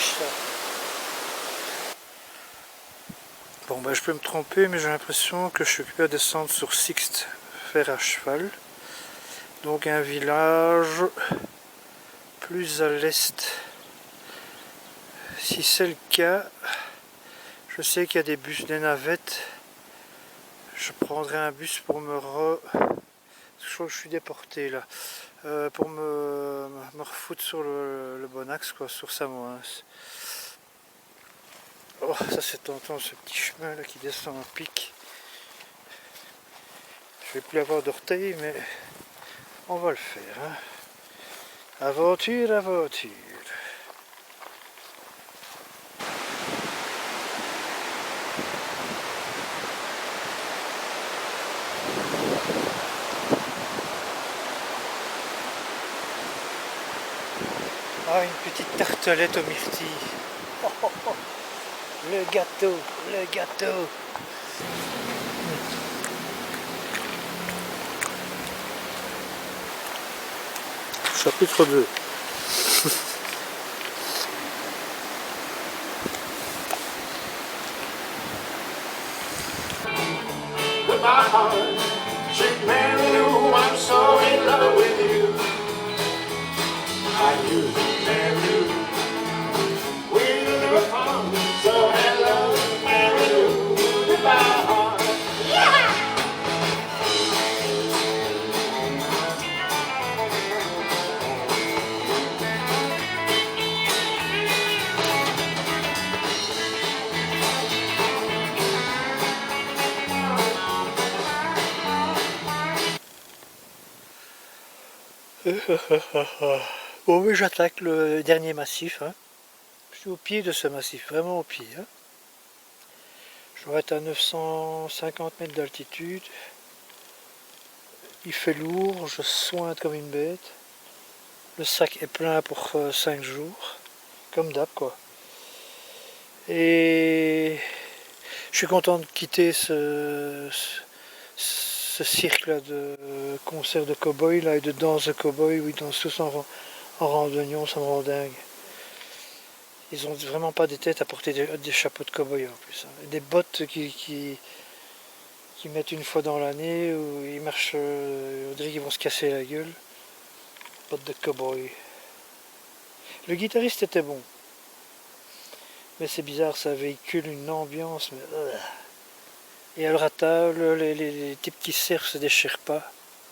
neige ça. Bon ben je peux me tromper, mais j'ai l'impression que je suis occupé à descendre sur Sixte, faire à cheval. Donc un village plus à l'est. Si c'est le cas, je sais qu'il y a des bus, des navettes. Je prendrai un bus pour me je crois que je suis déporté là. Pour me refoutre sur le bon axe, quoi, sur Samoëns. Oh, ça c'est tentant, ce petit chemin là qui descend en pic. Je vais plus avoir d'orteils, mais on va le faire. Hein. Aventure, aventure. Ah, une petite tartelette aux myrtilles. Oh, oh, oh. Le gâteau, le gâteau. Chapitre 2. My heart, sweet Mary Lou, I'm so in love with you. I knew Mary Lou, we'll never part. So hello, Mary Lou, goodbye heart. Yeah! Bon oui, j'attaque le dernier massif. Hein. Je suis au pied de ce massif, vraiment au pied. Hein. Je dois être à 950 mètres d'altitude. Il fait lourd, je sointe comme une bête. Le sac est plein pour 5 jours, comme d'hab quoi. Et je suis content de quitter ce cirque là de concert de cow-boy là et de danse de cow-boy où ils dansent tous en randonnion, ça me rend dingue. Ils ont vraiment pas des têtes à porter des chapeaux de cow-boy en plus. Hein. Des bottes qui mettent une fois dans l'année où ils marchent, on dirait qu'ils vont se casser la gueule. Bottes de cow-boy. Le guitariste était bon. Mais c'est bizarre, ça véhicule une ambiance. Mais... Et alors à table, les types qui servent, c'est des Sherpas,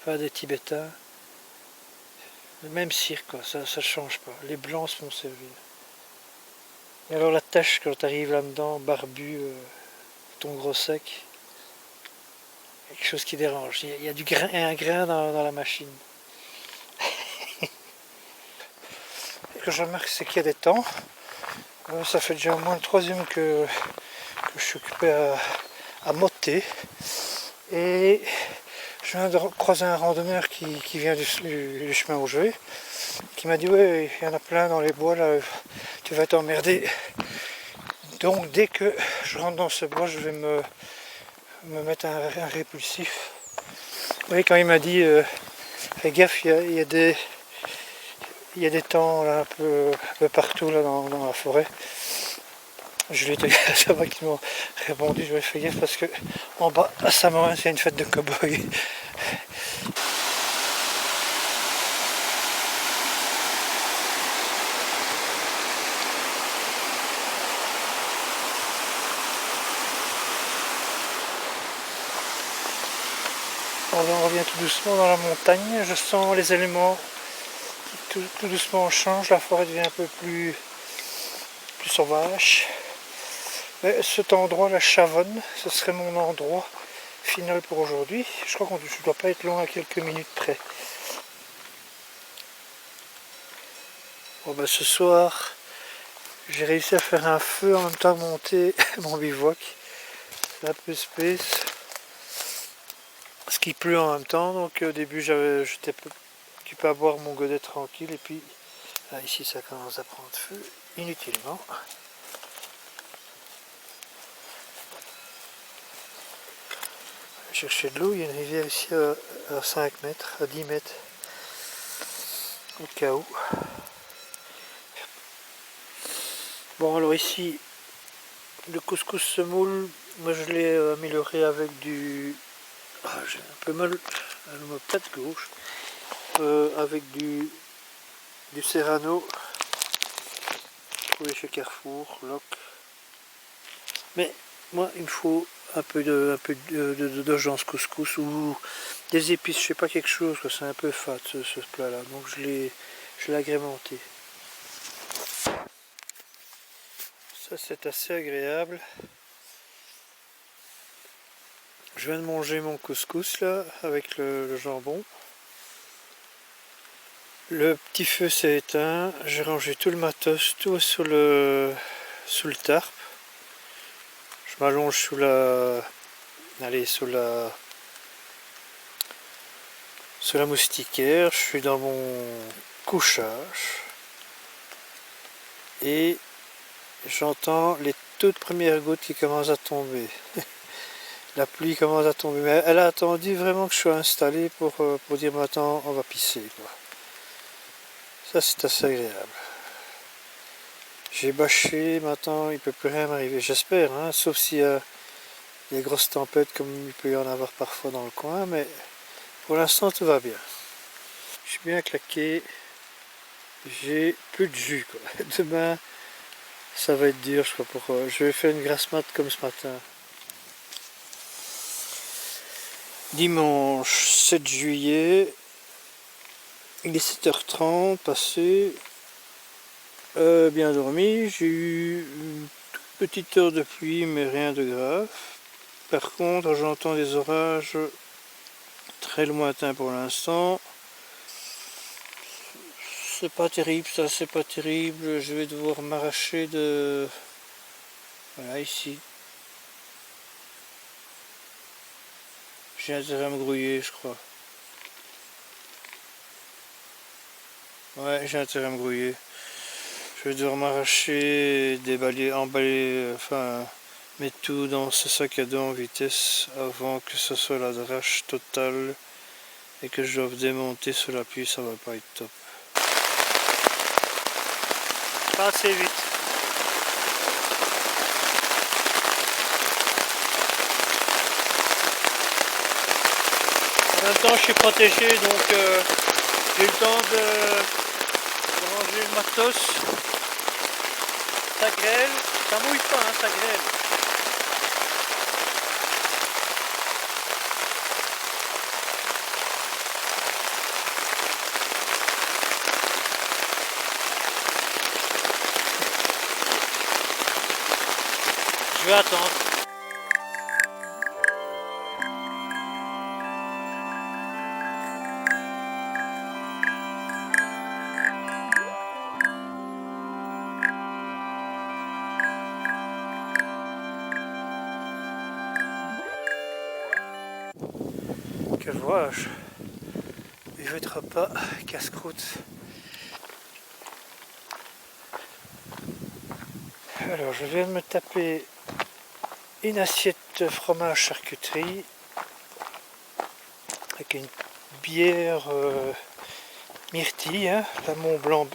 enfin des Tibétains. Le même cirque, quoi, ça ne change pas. Les blancs se font servir. Et alors la tâche quand tu arrives là-dedans, barbu, ton gros sec, quelque chose qui dérange. Il y a du grain, un grain dans la machine. Ce que je remarque, c'est qu'il y a des temps. Ça fait déjà au moins le troisième que je suis occupé à motter. Et je viens de croiser un randonneur qui vient du chemin où je vais, qui m'a dit ouais, il y en a plein dans les bois là, tu vas t'emmerder. Donc dès que je rentre dans ce bois, je vais me mettre un répulsif. Vous voyez, quand il m'a dit fais gaffe, il y a des temps là, un peu partout là, dans la forêt. Je lui ai dit, ça va qu'ils m'ont répondu, je vais faire gaffe parce que en bas à Samoëns c'est une fête de cow-boy. On revient tout doucement dans la montagne, je sens les éléments qui tout doucement changent, la forêt devient un peu plus sauvage. Mais cet endroit, la Chavonne, ce serait mon endroit final pour aujourd'hui. Je crois qu'on ne doit pas être loin à quelques minutes près. Bon ben ce soir, j'ai réussi à faire un feu en même temps que monter mon bivouac. C'est un peu space. Parce qu'il pleut en même temps, donc au début j'étais occupé à boire mon godet tranquille, et puis là, ici ça commence à prendre feu inutilement. Chercher de l'eau, il y a une rivière ici à 5 mètres, à 10 mètres, au cas où. Bon alors ici, le couscous semoule, moi je l'ai amélioré avec du... Ah, j'ai un peu mal à l'omoplate gauche. Avec du Serrano, trouvé chez Carrefour, Loc. Mais moi il me faut un peu d'urgence couscous ou des épices, je sais pas, quelque chose, c'est un peu fat ce plat là, donc je l'ai agrémenté. Ça c'est assez agréable. Je viens de manger mon couscous là avec le jambon. Le petit feu s'est éteint, j'ai rangé tout le matos, tout sous le tarp. Je m'allonge sous la... Allez, sous la moustiquaire, je suis dans mon couchage et j'entends les toutes premières gouttes qui commencent à tomber. La pluie commence à tomber, mais elle a attendu vraiment que je sois installé pour dire maintenant on va pisser, quoi. Ça c'est assez agréable. J'ai bâché, maintenant il ne peut plus rien m'arriver, j'espère, hein, sauf s'il y a des grosses tempêtes comme il peut y en avoir parfois dans le coin, mais pour l'instant tout va bien. Je suis bien claqué, j'ai plus de jus, quoi. Demain ça va être dur, je crois, je vais faire une grasse mat comme ce matin. Dimanche 7 juillet, il est 7h30 passé, bien dormi, j'ai eu une toute petite heure de pluie mais rien de grave. Par contre j'entends des orages très lointains pour l'instant. C'est pas terrible, ça c'est pas terrible, je vais devoir m'arracher de... Voilà, ici. J'ai intérêt à me grouiller, je crois. Ouais, j'ai intérêt à me grouiller. Je vais devoir m'arracher, déballer, emballer, enfin, mettre tout dans ce sac à dos en vitesse avant que ce soit la drache totale et que je doive démonter sous la pluie, ça va pas être top. Pas assez vite. En même temps, je suis protégé, donc j'ai le temps de ranger le matos. Ça grêle, ça mouille pas, hein, ça grêle. Je vais attendre. Que vois-je? Buvette repas, casse-croûte. Alors je viens de me taper une assiette de fromage charcuterie avec une bière myrtille, hein, la Mont Blanc,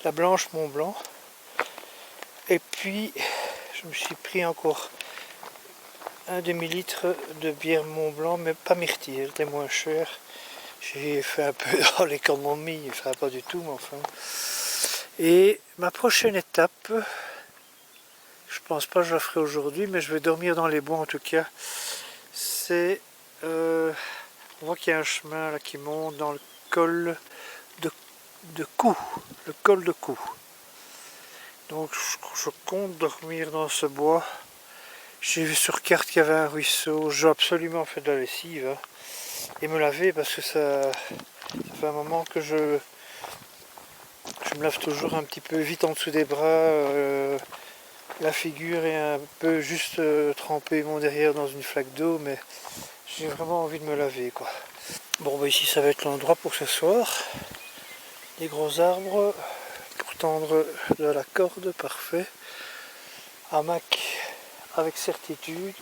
la blanche Mont Blanc. Et puis je me suis pris encore un demi-litre de bière Mont Blanc, mais pas myrtille, elle était moins chère. J'ai fait un peu dans l'économie, enfin pas du tout, mais enfin. Et ma prochaine étape, je pense pas que je la ferai aujourd'hui, mais je vais dormir dans les bois en tout cas. C'est, on voit qu'il y a un chemin là qui monte dans le col de Cou, le col de Cou. Donc je compte dormir dans ce bois. J'ai vu sur carte qu'il y avait un ruisseau. Je dois absolument faire de la lessive, hein, et me laver parce que ça fait un moment que je me lave toujours un petit peu vite en dessous des bras. La figure est un peu juste trempé mon derrière dans une flaque d'eau, mais j'ai vraiment envie de me laver, quoi. Bon, bah ici ça va être l'endroit pour ce soir. Des gros arbres pour tendre de la corde, parfait. Hamac avec certitude.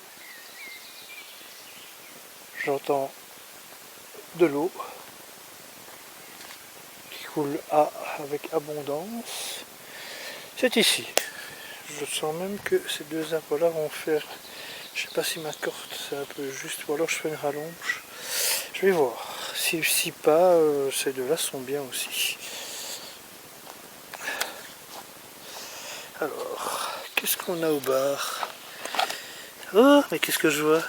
J'entends de l'eau qui coule avec abondance. C'est ici. Je sens même que ces deux arbres-là vont faire... Je sais pas si ma corde c'est un peu juste ou alors je fais une rallonge. Je vais voir. Si pas, ces deux-là sont bien aussi. Alors, qu'est-ce qu'on a au bar? Oh, mais qu'est-ce que je vois?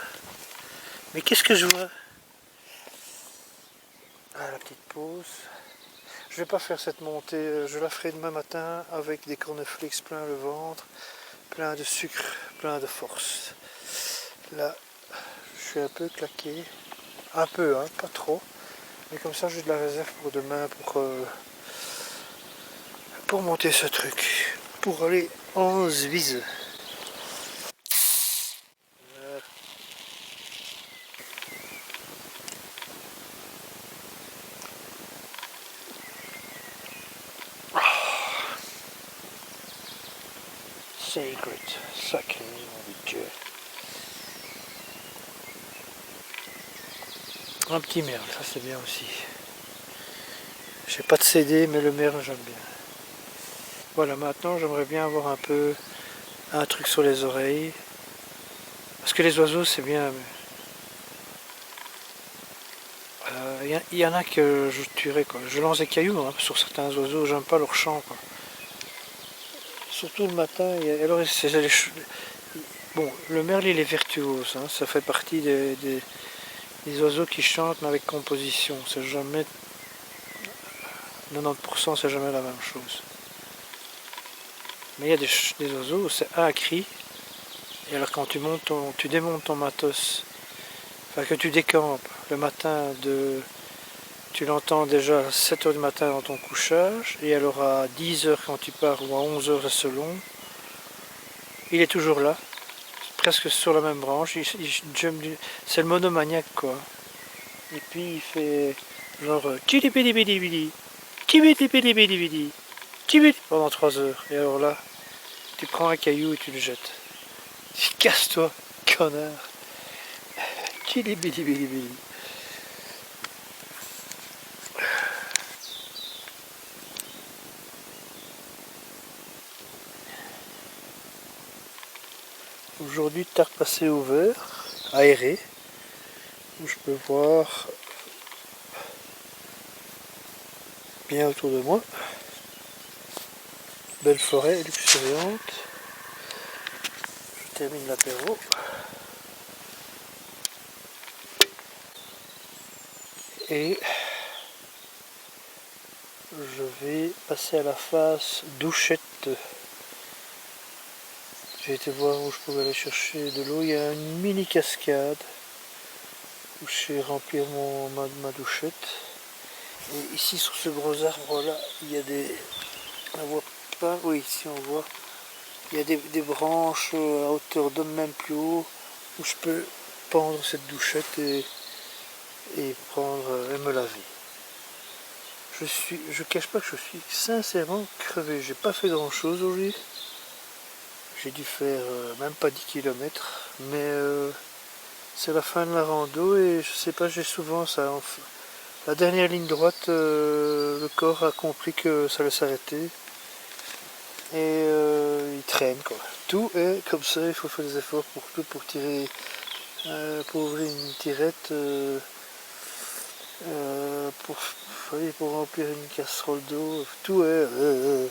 Mais qu'est-ce que je vois? Ah, la petite pause. Je vais pas faire cette montée, je la ferai demain matin avec des cornflakes plein le ventre, plein de sucre, plein de force. Là, je suis un peu claqué. Un peu, hein, pas trop. Mais comme ça, j'ai de la réserve pour demain pour monter ce truc. Pour aller en Suisse. Sacred, sacré, mon Dieu. Un petit merle, ça c'est bien aussi. J'ai pas de CD, mais le merle j'aime bien. Voilà, maintenant j'aimerais bien avoir un peu un truc sur les oreilles. Parce que les oiseaux c'est bien. Il y en a que je tuerais quoi. Je lance des cailloux hein, sur certains oiseaux, j'aime pas leur chant quoi. Surtout le matin, alors bon, le merle il est virtuose, hein, ça fait partie des oiseaux qui chantent mais avec composition. C'est jamais 90% c'est jamais la même chose. Mais il y a des oiseaux où c'est un cri, et alors quand tu démontes ton matos, enfin que tu décampes le matin tu l'entends déjà à 7 heures du matin dans ton couchage, et alors à 10 heures quand tu pars, ou à 11 heures selon, il est toujours là, presque sur la même branche, c'est le monomaniaque quoi. Et puis il fait genre chili pendant 3 heures. Et alors là, tu prends un caillou et tu le jettes. Casse-toi, connard. Chili. Aujourd'hui, terre passée ouvert, aéré, où je peux voir bien autour de moi. Belle forêt luxuriante. Je termine l'apéro. Et je vais passer à la phase douchette. J'ai été voir où je pouvais aller chercher de l'eau. Il y a une mini cascade où je sais remplir ma douchette. Et ici sur ce gros arbre là, il y a des... On voit pas, oui ici on voit. Il y a des branches à hauteur d'homme même plus haut où je peux pendre cette douchette et prendre et me laver. Je cache pas que je suis sincèrement crevé. J'ai pas fait grand chose aujourd'hui. J'ai dû faire même pas 10 km, mais c'est la fin de la rando et je sais pas, j'ai souvent ça. La dernière ligne droite, le corps a compris que ça allait s'arrêter et il traîne quoi. Tout est comme ça, il faut faire des efforts pour tout, pour tirer, pour ouvrir une tirette, pour remplir une casserole d'eau, tout est.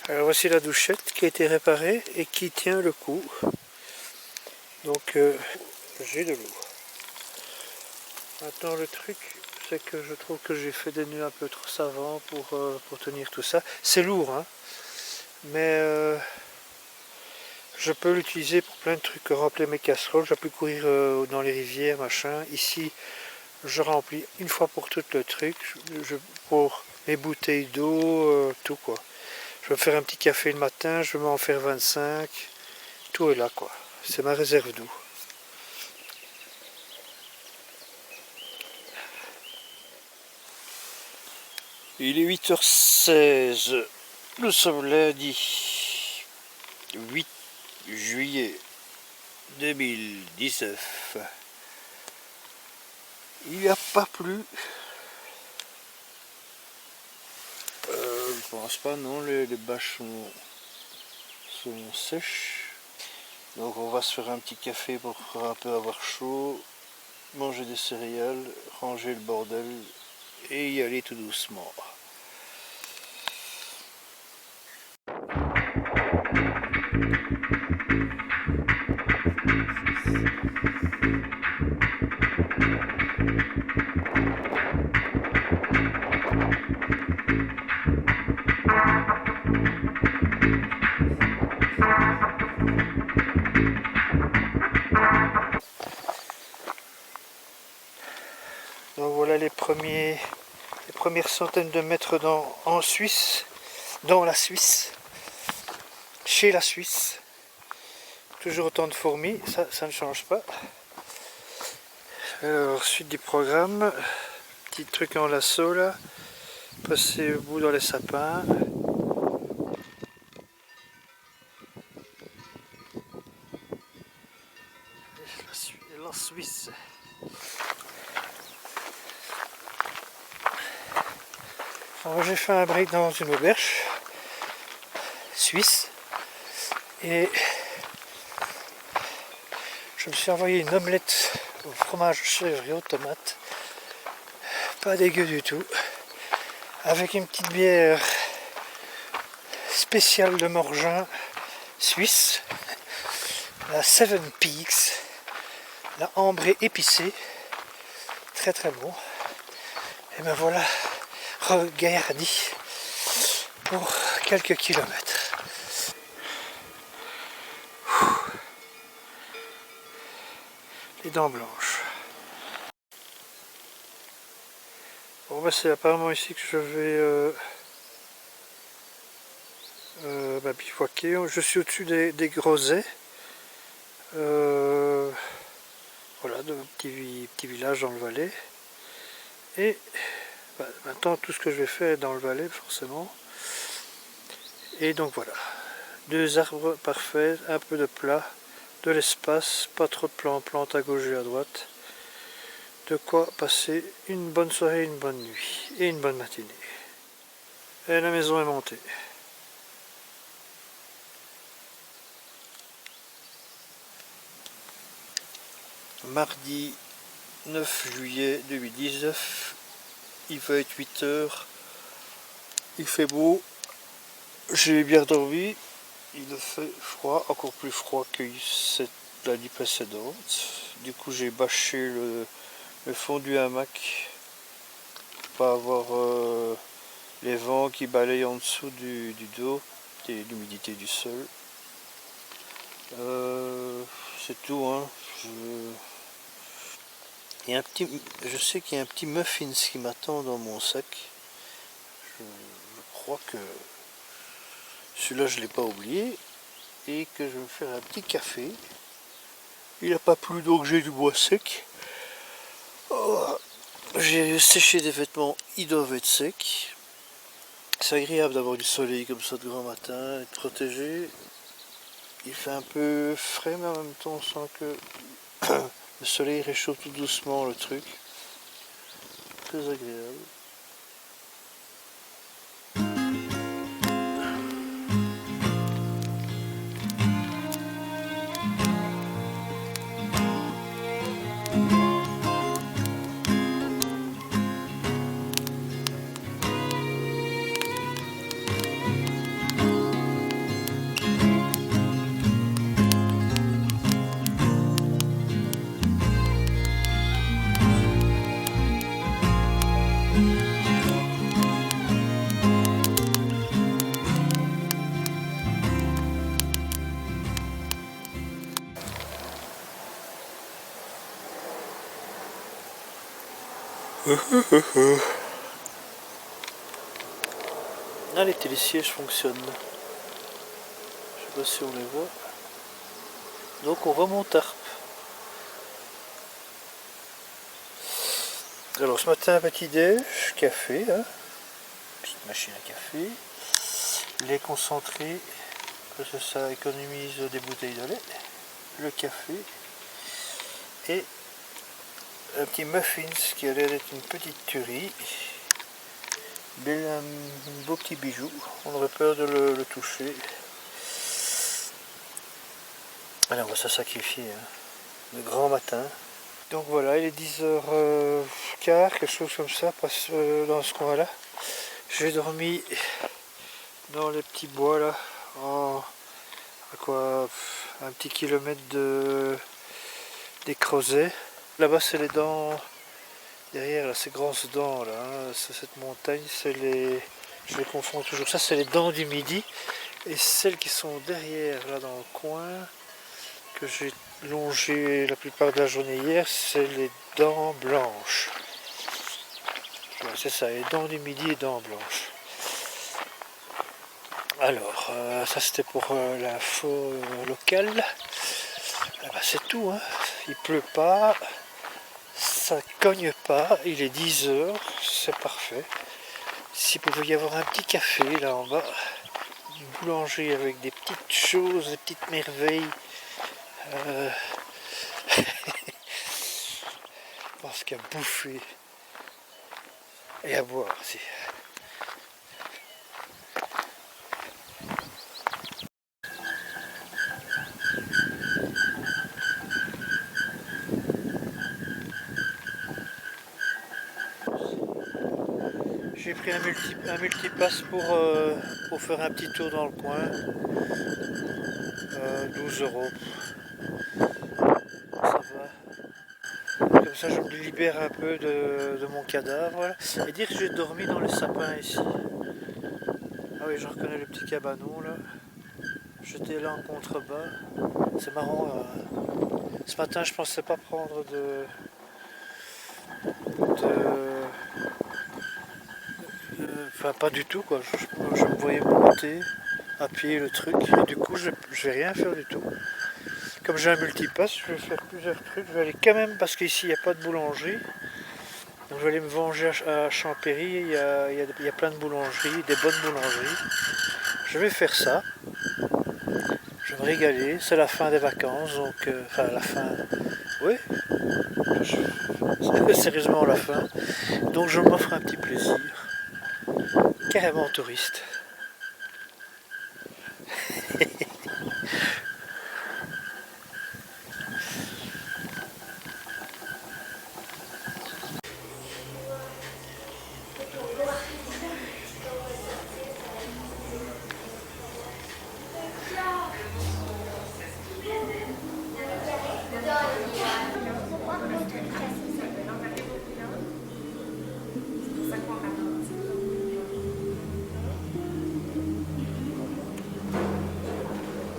Alors voici la douchette qui a été réparée et qui tient le coup. Donc j'ai de l'eau. Maintenant le truc c'est que je trouve que j'ai fait des nœuds un peu trop savants pour tenir tout ça. C'est lourd hein, mais je peux l'utiliser pour plein de trucs, remplir mes casseroles, je peux courir dans les rivières, machin. Ici je remplis une fois pour toutes le truc, pour mes bouteilles d'eau, tout quoi. Je vais me faire un petit café le matin, je vais m'en faire 25, tout est là quoi. C'est ma réserve d'eau. Il est 8h16, nous sommes lundi 8 juillet 2019. Il n'y a pas plu. Je pense pas, non, les bâches sont sont sèches. Donc on va se faire un petit café pour un peu avoir chaud, manger des céréales, ranger le bordel et y aller tout doucement. Donc voilà les premières centaines de mètres en Suisse, dans la Suisse, chez la Suisse. Toujours autant de fourmis, ça ne change pas. Alors, suite du programme, petit truc en lasso là, passer au bout dans les sapins. La Suisse. Alors j'ai fait un break dans une auberge suisse et je me suis envoyé une omelette au fromage chèvre et aux tomates, pas dégueu du tout, avec une petite bière spéciale de Morgin suisse, la Seven Peaks, la ambrée épicée, très très bon. Et ben voilà, regardez pour quelques kilomètres. Les dents blanches. Bon bah c'est apparemment ici que je vais bivouaquer. Je suis au-dessus des Groseilles. Voilà, de petit village dans le Valais. Et maintenant tout ce que je vais faire est dans le Valais forcément. Et donc voilà, 2 arbres parfaits, un peu de plat, de l'espace, pas trop de plantes à gauche et à droite. De quoi passer une bonne soirée, une bonne nuit et une bonne matinée. Et la maison est montée. Mardi 9 juillet 2019, il va être 8 h, il fait beau, j'ai bien dormi, il fait froid, encore plus froid que la nuit précédente. Du coup j'ai bâché le fond du hamac pour pas avoir les vents qui balayent en dessous du dos et l'humidité du sol. C'est tout, hein. Je sais qu'il y a un petit muffins qui m'attend dans mon sac. Je crois que celui-là je ne l'ai pas oublié et que je vais me faire un petit café. Il n'a pas plu donc j'ai du bois sec. Oh, j'ai séché des vêtements, ils doivent être secs. C'est agréable d'avoir du soleil comme ça de grand matin, être protégé. Il fait un peu frais mais en même temps on sent que le soleil réchauffe tout doucement le truc. Très agréable. Là les télésièges fonctionnent. Je sais pas si on les voit. Donc on remonte Arp. Alors ce matin petit déj, café, hein. Petite machine à café. Lait concentré, parce que ça économise des bouteilles de lait. Le café. Et un petit muffins qui a l'air d'être une petite tuerie. Un beau petit bijou, on aurait peur de le toucher. Allez, on va se sacrifier, hein. Le grand matin. Donc voilà, il est 10h15, quelque chose comme ça, dans ce coin-là. J'ai dormi dans les petits bois là, à quoi, un petit kilomètre des creusets. Là-bas c'est les dents, derrière là, ces grosses dents là, hein, cette montagne, je les confonds toujours, ça c'est les dents du Midi. Et celles qui sont derrière là dans le coin, que j'ai longé la plupart de la journée hier, c'est les dents blanches. Ouais, c'est ça, les dents du Midi et dents blanches. Alors, ça c'était pour l'info locale. Ah bah, c'est tout, hein. Il pleut pas, ça cogne pas, il est 10h, c'est parfait. S'il pouvait y avoir un petit café là en bas, une boulangerie avec des petites choses, des petites merveilles. Parce qu'à bouffer et à boire aussi. J'ai pris un multipass pour faire un petit tour dans le coin. 12 €. Ça va. Comme ça je me libère un peu de mon cadavre. Voilà. Et dire que j'ai dormi dans les sapins ici. Ah oui, je reconnais le petit cabanon là. J'étais là en contrebas. C'est marrant. Ce matin je pensais pas prendre enfin pas du tout quoi. Je me voyais monter à pied le truc. Et du coup je vais rien faire du tout. Comme j'ai un multipass, je vais faire plusieurs trucs. Je vais aller quand même, parce qu'ici il n'y a pas de boulangerie. Donc je vais aller me venger à Champéry. Il y a plein de boulangeries, des bonnes boulangeries. Je vais faire ça. Je vais me régaler. C'est la fin des vacances. Donc, enfin la fin. Oui. C'est sérieusement la fin. Donc je m'offre un petit plaisir. Carrément touriste.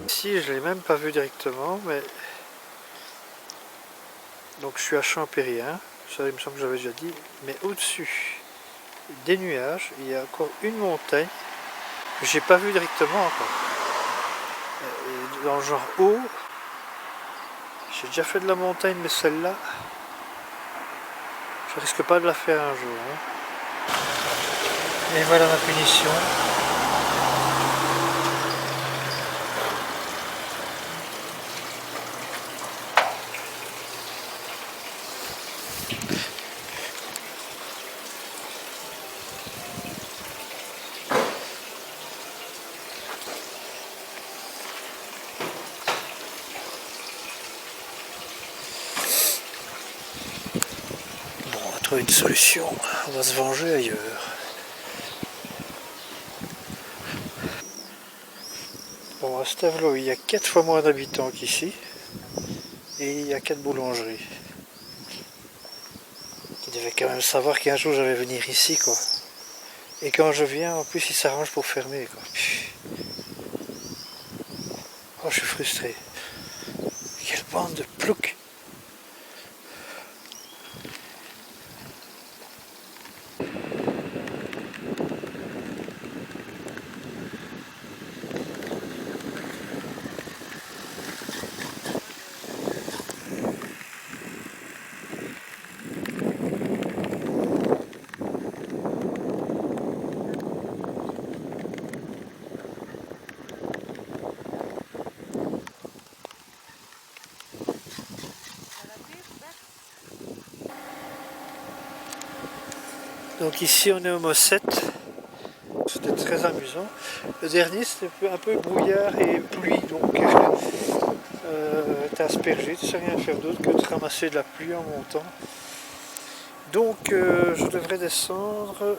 Ici, je ne l'ai même pas vu directement, mais donc je suis à Champéry, hein. Ça il me semble que j'avais déjà dit, mais au-dessus des nuages, il y a encore une montagne que j'ai pas vue directement encore. Et dans le genre haut, j'ai déjà fait de la montagne, mais celle-là, je risque pas de la faire un jour, hein. Et voilà ma punition. Bon, on va trouver une solution. On va se venger ailleurs. Bon, à Stavelot, il y a 4 fois moins d'habitants qu'ici. Et il y a 4 boulangeries. Tu devais quand même savoir qu'un jour j'allais venir ici, quoi. Et quand je viens, en plus, ils s'arrangent pour fermer, quoi. Oh, je suis frustré. Quelle bande de ploucs! Donc ici, on est au Mosset. C'était très amusant. Le dernier, c'était un peu brouillard et pluie, donc t'es aspergé, tu sais rien faire d'autre que de ramasser de la pluie en montant. Donc je devrais descendre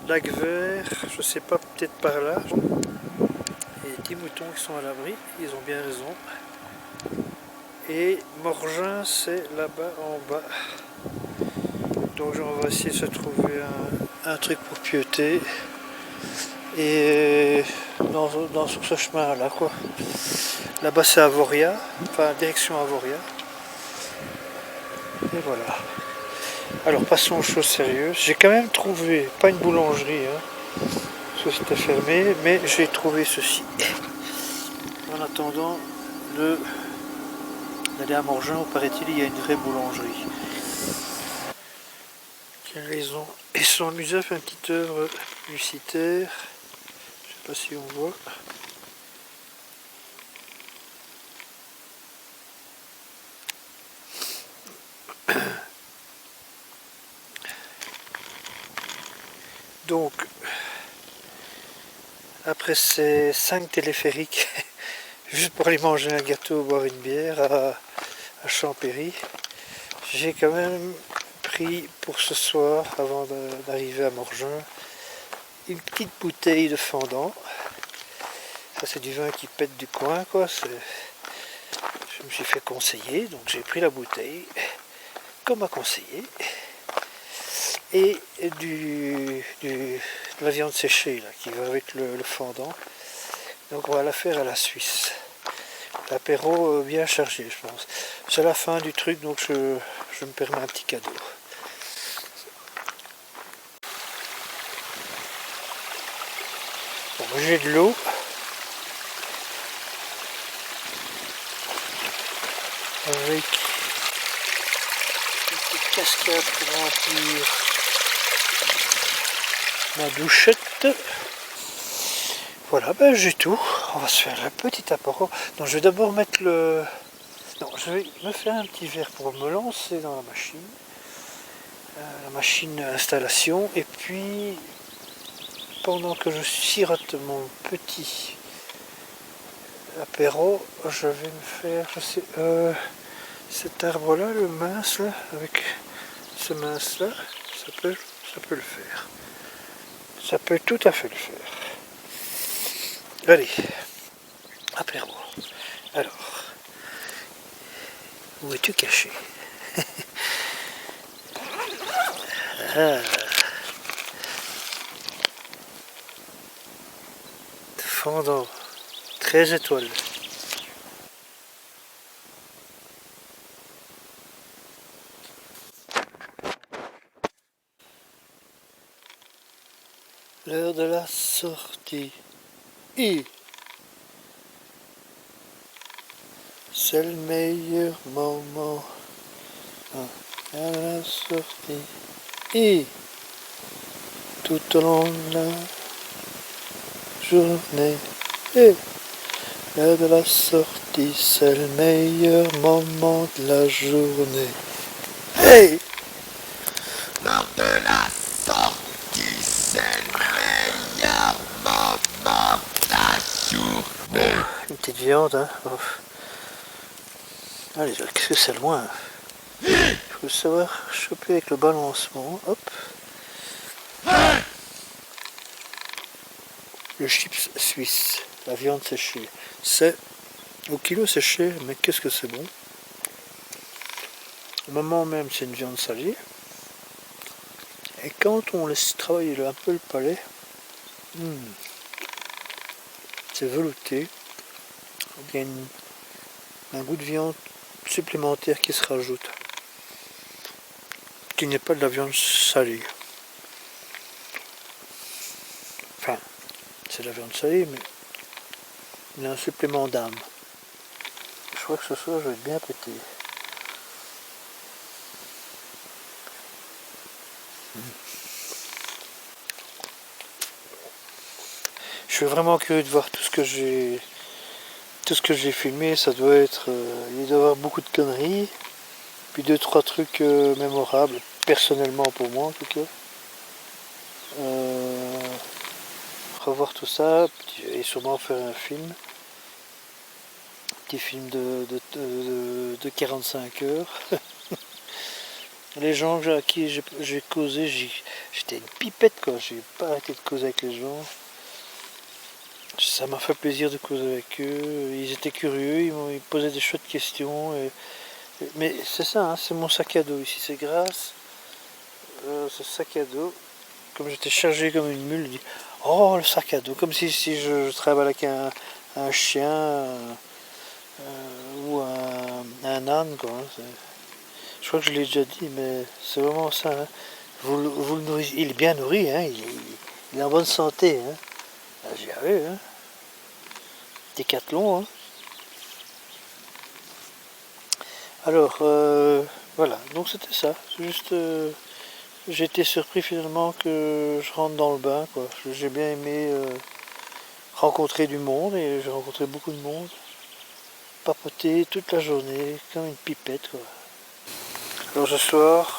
lac vert, je sais pas, peut-être par là. Il y a des petits moutons qui sont à l'abri, ils ont bien raison. Et Morgin, c'est là-bas en bas. Donc on va essayer de se trouver un truc pour pieuter. Et sur ce chemin-là, quoi. Là-bas, c'est Avoria, enfin direction Avoria. Et voilà. Alors passons aux choses sérieuses. J'ai quand même trouvé, pas une boulangerie, hein, parce que c'était fermé, mais j'ai trouvé ceci. En attendant d'aller à Morgin, où paraît-il, il y a une vraie boulangerie. Ils sont amusés à faire une petite œuvre publicitaire. Je sais pas si on voit. Donc, après ces 5 téléphériques, juste pour aller manger un gâteau ou boire une bière à Champéry, j'ai quand même pris pour ce soir, avant d'arriver à Morgin, une petite bouteille de fendant. Ça, c'est du vin qui pète du coin, quoi. Je me suis fait conseiller, donc j'ai pris la bouteille, comme à conseiller. Et de la viande séchée là, qui va avec le fendant. Donc on va la faire à la Suisse. L'apéro bien chargé, je pense. C'est la fin du truc, donc je me permets un petit cadeau. Bon, j'ai de l'eau. Avec une petite cascade pour remplir ma douchette. Voilà, ben j'ai tout. On va se faire un petit apéro. Donc je vais d'abord mettre le... Non, je vais me faire un petit verre pour me lancer dans la machine installation. Et puis, pendant que je sirote mon petit apéro, je vais me faire, je sais, cet arbre-là, le mince, là, avec ce mince-là, ça peut le faire. Ça peut tout à fait le faire. Allez, apéro. Alors, où es-tu caché? Ah, fendant, 13 étoiles. L'heure de la sortie. C'est le meilleur moment à la sortie. Et tout au long de la journée. Et l'heure de la sortie, c'est le meilleur moment de la journée. Hey! L'heure de la sortie, c'est le meilleur moment de la journée. Une petite viande, hein. Oh. Allez, qu'est-ce que c'est loin? Il faut savoir choper avec le balancement. Hop. Le chips suisse, la viande séchée. C'est au kilo séché, mais qu'est-ce que c'est bon. Au moment même, c'est une viande salée. Et quand on laisse travailler un peu le palais, c'est velouté. Il y a un goût de viande supplémentaire qui se rajoute, qui n'est pas de la viande salée. Enfin, c'est de la viande salée, mais il y a un supplément d'âme. Je crois que ce soir, je vais être bien pété. Je suis vraiment curieux de voir tout ce que j'ai filmé. Ça doit être, il doit y avoir beaucoup de conneries, puis 2-3 trucs mémorables, personnellement pour moi en tout cas. Revoir tout ça et sûrement faire un film. petit film de 45 heures. Les gens à qui j'ai causé, j'étais une pipette quoi, j'ai pas arrêté de causer avec les gens. Ça m'a fait plaisir de causer avec eux, ils étaient curieux, ils me posaient des chouettes questions. Mais c'est ça, hein, c'est mon sac à dos ici, c'est grâce à ce sac à dos. Comme j'étais chargé comme une mule, je dis oh le sac à dos, comme si je travaillais avec un chien ou un âne quoi. Je crois que je l'ai déjà dit, mais c'est vraiment ça. Hein. Vous le nourrissez, il est bien nourri, hein, il est en bonne santé. Hein. Ah, j'y arrive, hein. Décathlon. Hein. Alors, voilà, donc c'était ça. Juste, j'ai été surpris finalement que je rentre dans le bain. Quoi. J'ai bien aimé rencontrer du monde, et j'ai rencontré beaucoup de monde. Papoter toute la journée, comme une pipette. Quoi. Alors ce soir,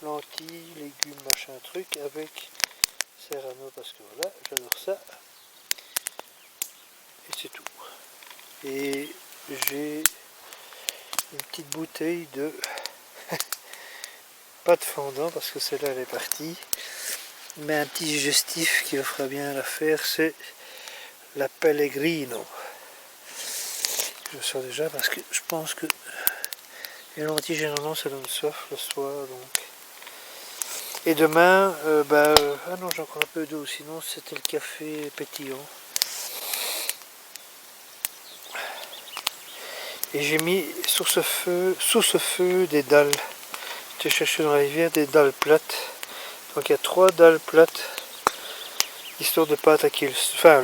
lentilles, légumes, machin truc, avec serrano, parce que voilà, j'adore ça. Et c'est tout. Et j'ai une petite bouteille de pas de fondant, parce que celle-là elle est partie, mais un petit digestif qui fera bien l'affaire, c'est la Pellegrino. Je sors déjà parce que je pense que les lentilles généralement ça donne soif le soir, donc. Et demain, ah non, j'ai encore un peu d'eau, sinon c'était le café pétillant. Et j'ai mis sous ce feu des dalles. J'ai cherché dans la rivière des dalles plates. Donc il y a 3 dalles plates, histoire de ne pas attaquer le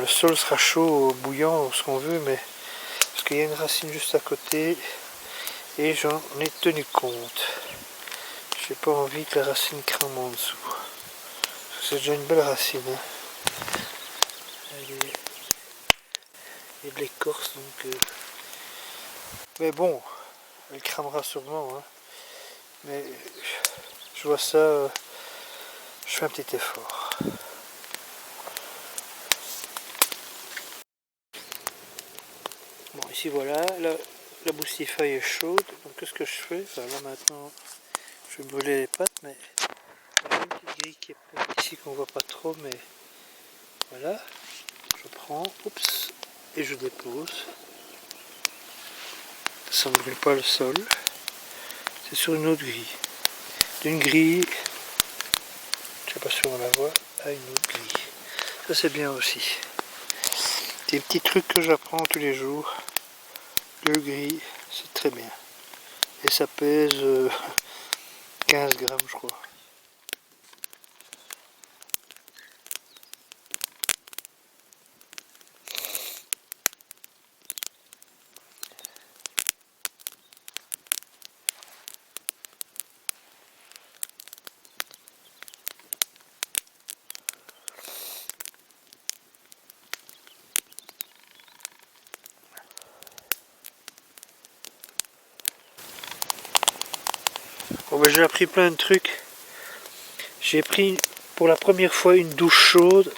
sol sera chaud, bouillant, ou ce qu'on veut, mais parce qu'il y a une racine juste à côté, et j'en ai tenu compte. J'ai pas envie que la racine crame en dessous. C'est déjà une belle racine. Hein. Il y a de l'écorce, donc... Mais bon, elle cramera sûrement. Hein. Mais je vois ça, je fais un petit effort. Bon, ici voilà, la boostify est chaude. Donc qu'est-ce que je fais? Enfin là maintenant, je vais brûler les pattes, mais il y a une petite grille qui est pleine ici qu'on voit pas trop, mais voilà. Je prends, oups, et je dépose. Ça ne brûle pas le sol. C'est sur une autre grille. D'une grille, je ne sais pas si on la voit, à une autre grille. Ça c'est bien aussi. Des petits trucs que j'apprends tous les jours. 2 grilles, c'est très bien. Et ça pèse 15 grammes je crois. Bon ben j'ai appris plein de trucs. J'ai pris pour la première fois une douche chaude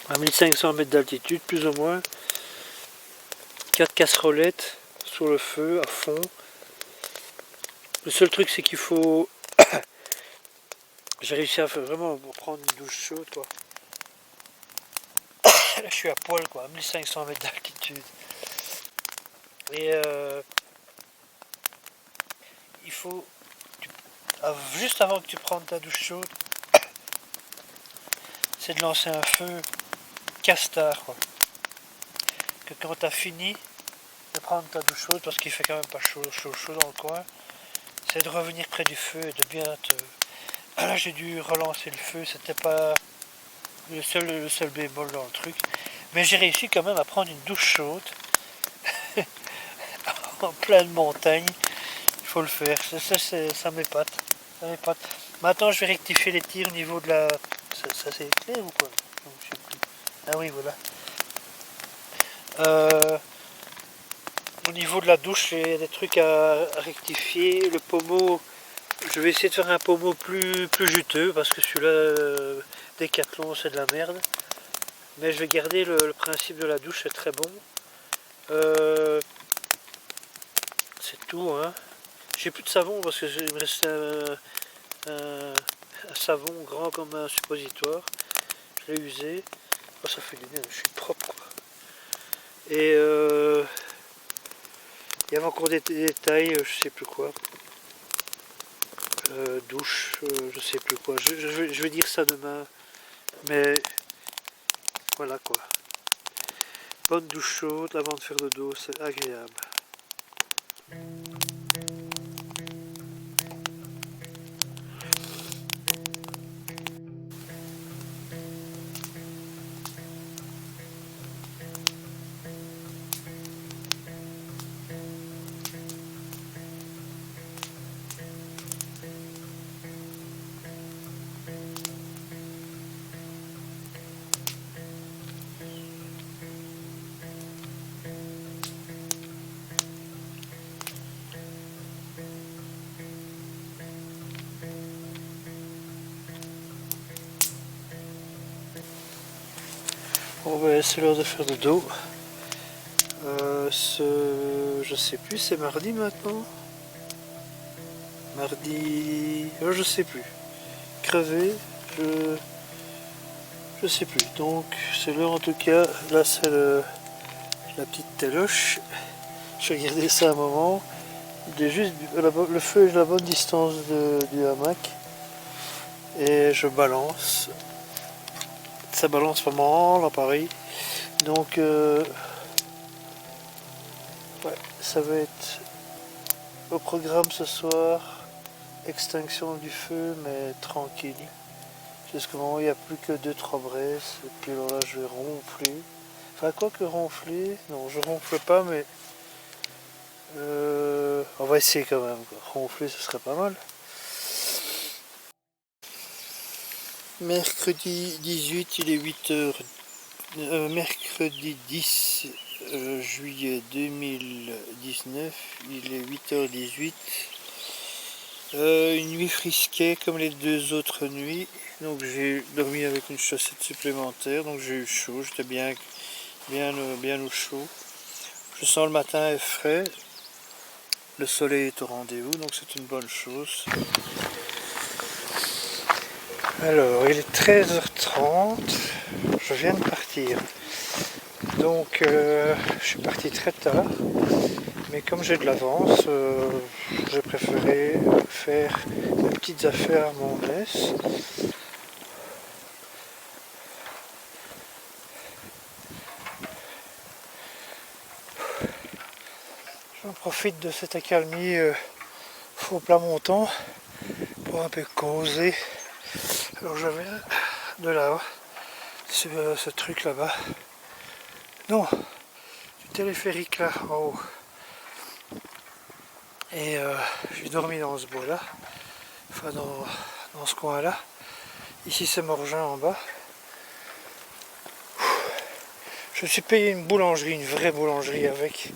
à 1500 mètres d'altitude, plus ou moins. 4 casserolettes sur le feu à fond. Le seul truc c'est qu'il faut... J'ai réussi à vraiment prendre une douche chaude quoi. Là je suis à poil quoi, à 1500 mètres d'altitude. Et il faut... Juste avant que tu prennes ta douche chaude, c'est de lancer un feu castard quoi. Que quand tu as fini de prendre ta douche chaude, parce qu'il fait quand même pas chaud dans le coin, c'est de revenir près du feu et de bien te... Ah là j'ai dû relancer le feu, c'était pas le seul bémol dans le truc, mais j'ai réussi quand même à prendre une douche chaude en pleine montagne. Il faut le faire, ça m'épate. Maintenant je vais rectifier les tirs au niveau de la... Ça c'est clair ou quoi? Non, je sais plus. Ah oui voilà. Au niveau de la douche, il y a des trucs à rectifier. Le pommeau, je vais essayer de faire un pommeau plus juteux parce que celui-là, Décathlon, c'est de la merde. Mais je vais garder le principe de la douche, c'est très bon. C'est tout, hein. J'ai plus de savon parce que il me restait un savon grand comme un suppositoire. Je l'ai usé. Oh, ça fait du bien, je suis propre quoi. Et il y avait encore des détails, je sais plus quoi. Douche, je sais plus quoi. Je vais dire ça demain. Mais voilà quoi. Bonne douche chaude avant de faire le dos, c'est agréable. Bon ben c'est l'heure de faire le dos. Je sais plus, c'est mardi maintenant. Mardi, je sais plus. Crevé, je sais plus. Donc c'est l'heure en tout cas. Là c'est la petite téloche. Je vais regarder ça un moment. Il est juste le feu est à la bonne distance du hamac. Et je balance. Ça balance vraiment l'appareil. Donc ouais, ça va être au programme ce soir. Extinction du feu mais tranquille. Jusqu'au moment où il n'y a plus que 2-3 braises. Et puis alors là je vais ronfler. Enfin quoi que ronfler. Non je ronfle pas mais on va essayer quand même quoi. Ronfler ce serait pas mal. Mercredi 18 il est 8h. Mercredi 10 juillet 2019 il est 8h18. Une nuit frisquée comme les 2 autres nuits. Donc j'ai dormi avec une chaussette supplémentaire. Donc j'ai eu chaud. J'étais bien au chaud. Je sens le matin est frais. Le soleil est au rendez-vous. Donc c'est une bonne chose. Alors il est 13h30. Je viens de partir. Donc je suis parti très tard. Mais comme j'ai de l'avance, j'ai préféré faire mes petites affaires à mon aise. J'en profite de cette accalmie au plat montant pour un peu causer. Alors je viens de là-haut, ce truc là-bas. Non, du téléphérique là en haut. Et j'ai dormi dans ce bois là, enfin dans ce coin là. Ici c'est Morgin en bas. Je me suis payé une boulangerie, une vraie boulangerie avec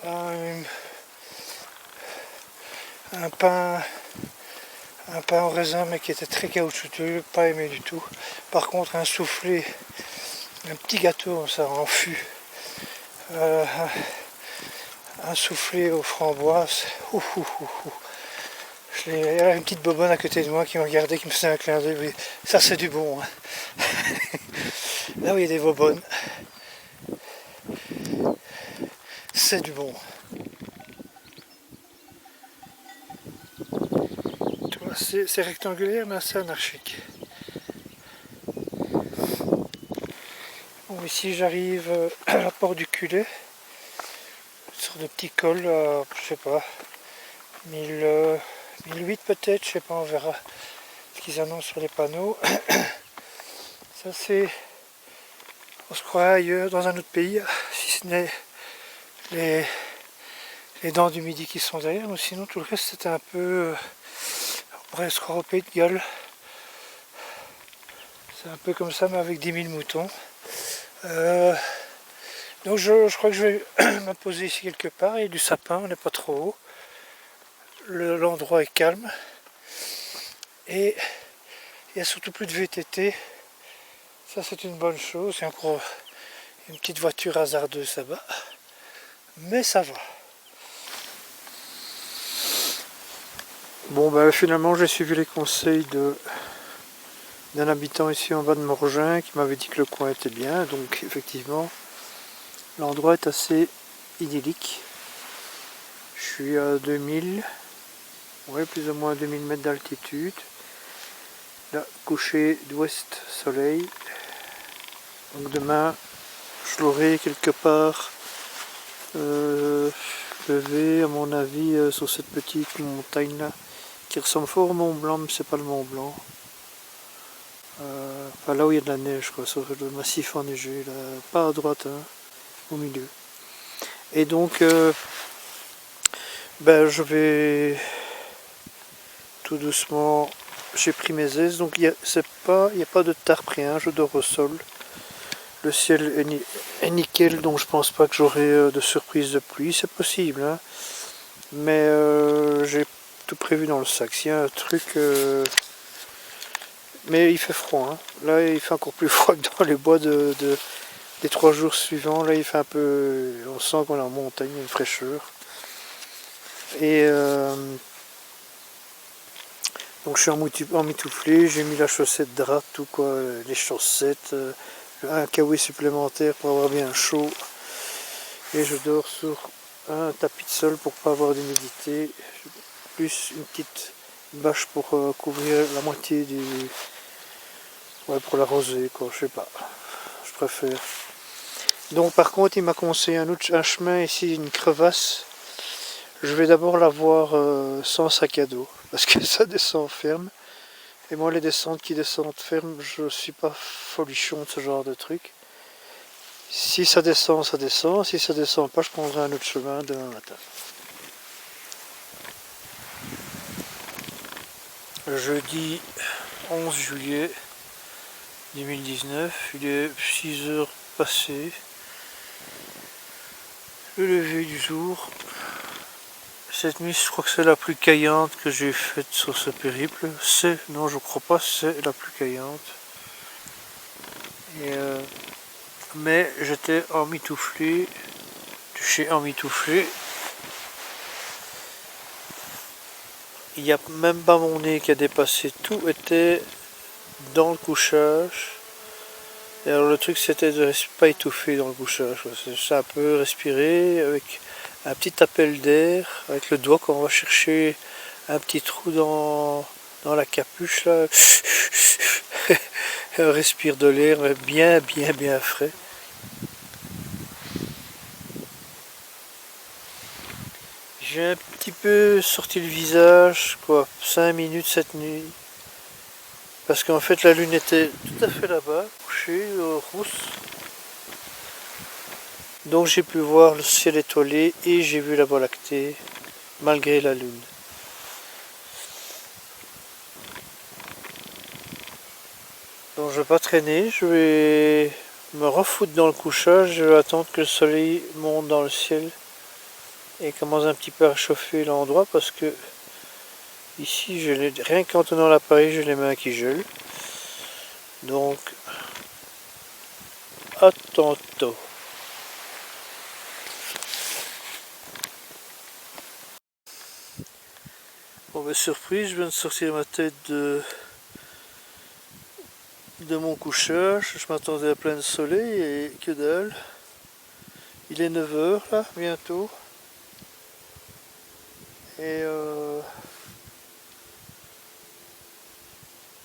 un pain au raisin mais qui était très caoutchouteux, pas aimé du tout. Par contre un soufflé, un petit gâteau ça en fût, un soufflé aux framboises. Il y avait une petite bobonne à côté de moi qui me regardait, qui me faisait un clin d'œil. Oui, ça c'est du bon. Hein. Là où il y a des bobonnes, c'est du bon. C'est rectangulaire mais assez anarchique. Bon, ici j'arrive à la porte du Culé, une sorte de petit col, je sais pas, 1008 peut-être, je sais pas, on verra ce qu'ils annoncent sur les panneaux. Ça c'est, on se croirait ailleurs, dans un autre pays, si ce n'est les dents du midi qui sont derrière, mais sinon tout le reste c'était un peu, on pourrait se croire au Pays de Galles. C'est un peu comme ça mais avec 10 000 moutons. Donc je crois que je vais me poser ici quelque part, il y a du sapin, on n'est pas trop haut. L'endroit est calme. Et il n'y a surtout plus de VTT. Ça c'est une bonne chose. Il y a encore une petite voiture hasardeuse là-bas. mais ça va. Bon ben finalement j'ai suivi les conseils d'un habitant ici en bas de Morgin qui m'avait dit que le coin était bien, donc effectivement l'endroit est assez idyllique. Je suis à 2000, ouais, plus ou moins 2000 mètres d'altitude. Là, coucher d'ouest, soleil. Donc demain, je l'aurai quelque part levé, à mon avis, sur cette petite montagne là, qui ressemble fort au Mont Blanc, mais c'est pas le Mont Blanc. Enfin, là où il y a de la neige, quoi, sur le massif enneigé, là, pas à droite, hein, au milieu. Et donc, ben, je vais tout doucement. J'ai pris mes aises, donc il n'y a pas de tarp, rien, je dors au sol. Le ciel est nickel, donc je pense pas que j'aurai de surprise de pluie, c'est possible, hein. Mais j'ai tout prévu dans le sac. S'il y a un truc. Mais il fait froid, hein. Là il fait encore plus froid que dans les bois des 3 jours suivants. Là il fait un peu. On sent qu'on est en montagne, il y a une fraîcheur. Et donc je suis en mitouflé, j'ai mis la chaussette drap, tout quoi, les chaussettes, un kawaii supplémentaire pour avoir bien chaud. Et je dors sur un tapis de sol pour pas avoir d'humidité, plus une petite bâche pour couvrir la moitié du. Ouais, pour la rosée, quoi, je sais pas. Je préfère. Donc par contre il m'a conseillé un chemin ici, une crevasse. Je vais d'abord la voir sans sac à dos, parce que ça descend ferme. Et moi les descentes qui descendent ferme, je suis pas folichon de ce genre de truc. Si ça descend, ça descend. Si ça descend pas, je prendrai un autre chemin demain matin. Jeudi 11 juillet 2019, il est 6 heures passées. Le lever du jour. Cette nuit, je crois que c'est la plus caillante que j'ai faite sur ce périple. Non, je crois pas, c'est la plus caillante. Et mais j'étais emmitouflé, chez emmitouflé. Il n'y a même pas mon nez qui a dépassé, tout était dans le couchage. Et alors le truc c'était de ne pas étouffer dans le couchage. C'est un peu respirer avec un petit appel d'air, avec le doigt quand on va chercher un petit trou dans la capuche là. On respire de l'air bien frais. J'ai un petit peu sorti le visage, quoi, 5 minutes cette nuit. Parce qu'en fait la lune était tout à fait là-bas, couchée, rousse. Donc j'ai pu voir le ciel étoilé et j'ai vu la Voie lactée, malgré la lune. Donc je vais pas traîner, je vais me refoutre dans le couchage, je vais attendre que le soleil monte dans le ciel et commence un petit peu à réchauffer l'endroit parce que ici, rien qu'en tenant l'appareil, j'ai les mains qui gèlent. Donc, à tantôt. Bon, bah, surprise, je viens de sortir ma tête de mon couchage. Je m'attendais à plein de soleil et que dalle. Il est 9 h là, bientôt. Et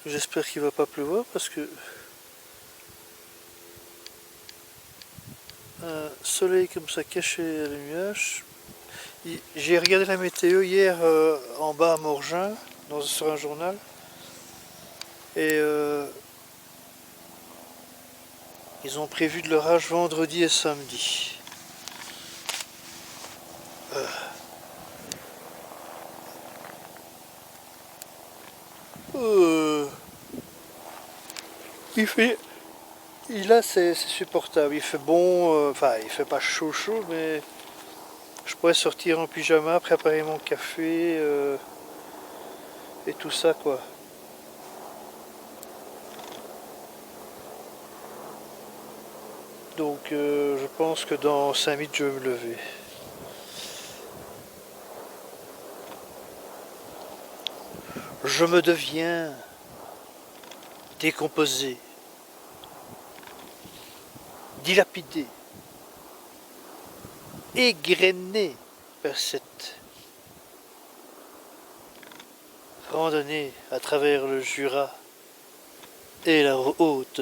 j'espère qu'il va pas pleuvoir parce que un soleil comme ça caché à la nuage. J'ai regardé la météo hier en bas à Morgin, sur un journal. Et ils ont prévu de l'orage vendredi et samedi. Il fait. Là c'est supportable, il fait bon, enfin il fait pas chaud mais je pourrais sortir en pyjama, préparer mon café et tout ça quoi. Donc je pense que dans 5 minutes je vais me lever. je me deviens décomposé, dilapidé, égrené par cette randonnée à travers le Jura et la haute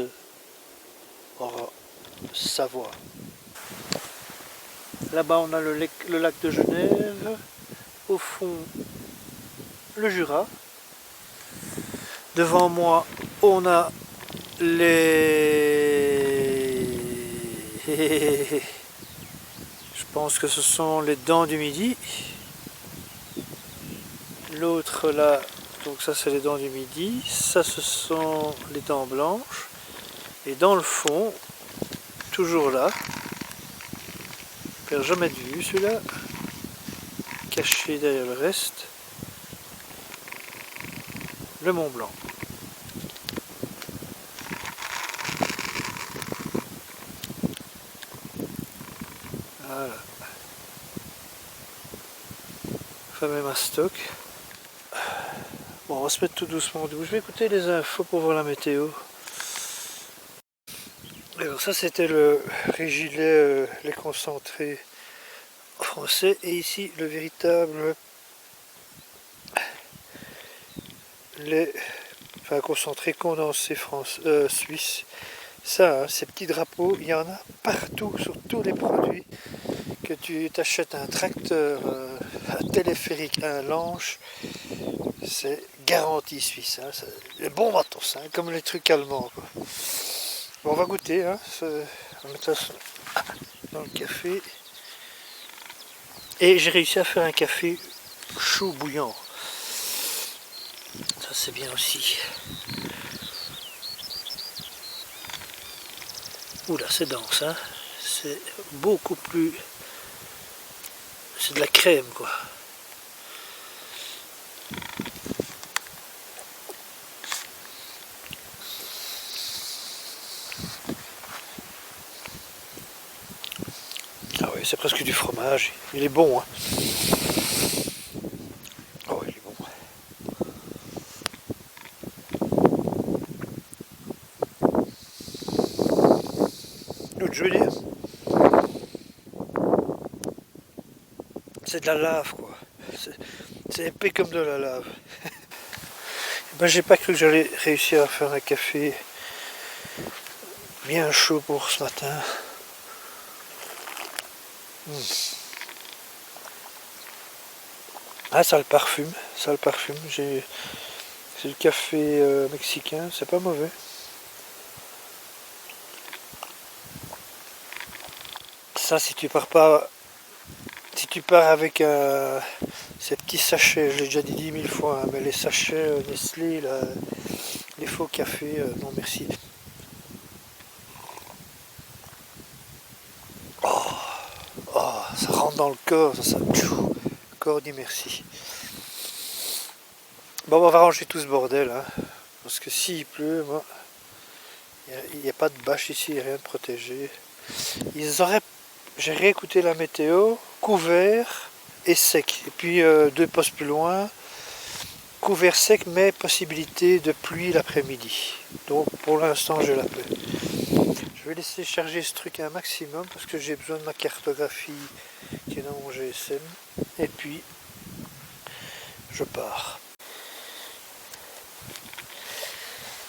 Savoie. Là-bas on a le lac de Genève, au fond le Jura. Devant moi on a les... Je pense que ce sont les Dents du Midi. L'autre là, donc ça c'est les Dents du Midi. Ça ce sont les Dents Blanches. Et dans le fond, toujours là, je ne perds jamais de vue celui-là, caché derrière le reste, le Mont Blanc. Voilà. Fameux mastoc. Bon, on va se mettre tout doucement doux. Je vais écouter les infos pour voir la météo. Alors ça c'était le régilet, les concentrés français, et ici le véritable concentré condensé suisse. Ça, hein, ces petits drapeaux, il y en a partout sur tous les produits. Que tu t'achètes un tracteur, un téléphérique, un Lanche, c'est garantie suisse. Hein, c'est les bons matos, hein, comme les trucs allemands, quoi. Bon, on va goûter, hein, on va mettre ça dans le café. Et j'ai réussi à faire un café chaud bouillant. Ça c'est bien aussi. Oula, c'est dense, hein. C'est beaucoup plus... C'est de la crème, quoi. Ah oui, c'est presque du fromage. Il est bon, hein. Oh, il est bon. Je veux dire, c'est de la lave, quoi. C'est épais comme de la lave. Ben, j'ai pas cru que j'allais réussir à faire un café bien chaud pour ce matin. Ah, ça le parfume, ça le parfume. C'est le café mexicain, c'est pas mauvais. Ça, si tu pars avec ces petits sachets, je l'ai déjà dit 10 000 fois, hein, mais les sachets Nestlé, là, les faux cafés, non merci. Oh, ça rentre dans le corps, ça, le corps dit merci. Bon, on va ranger tout ce bordel, hein, parce que s'il pleut, moi, il n'y a pas de bâche ici, il n'y a rien de protégé. J'ai réécouté la météo, couvert et sec. Et puis 2 postes plus loin, couvert sec, mais possibilité de pluie l'après-midi. Donc pour l'instant, j'ai la paix. Je vais laisser charger ce truc un maximum parce que j'ai besoin de ma cartographie qui est dans mon GSM. Et puis, je pars.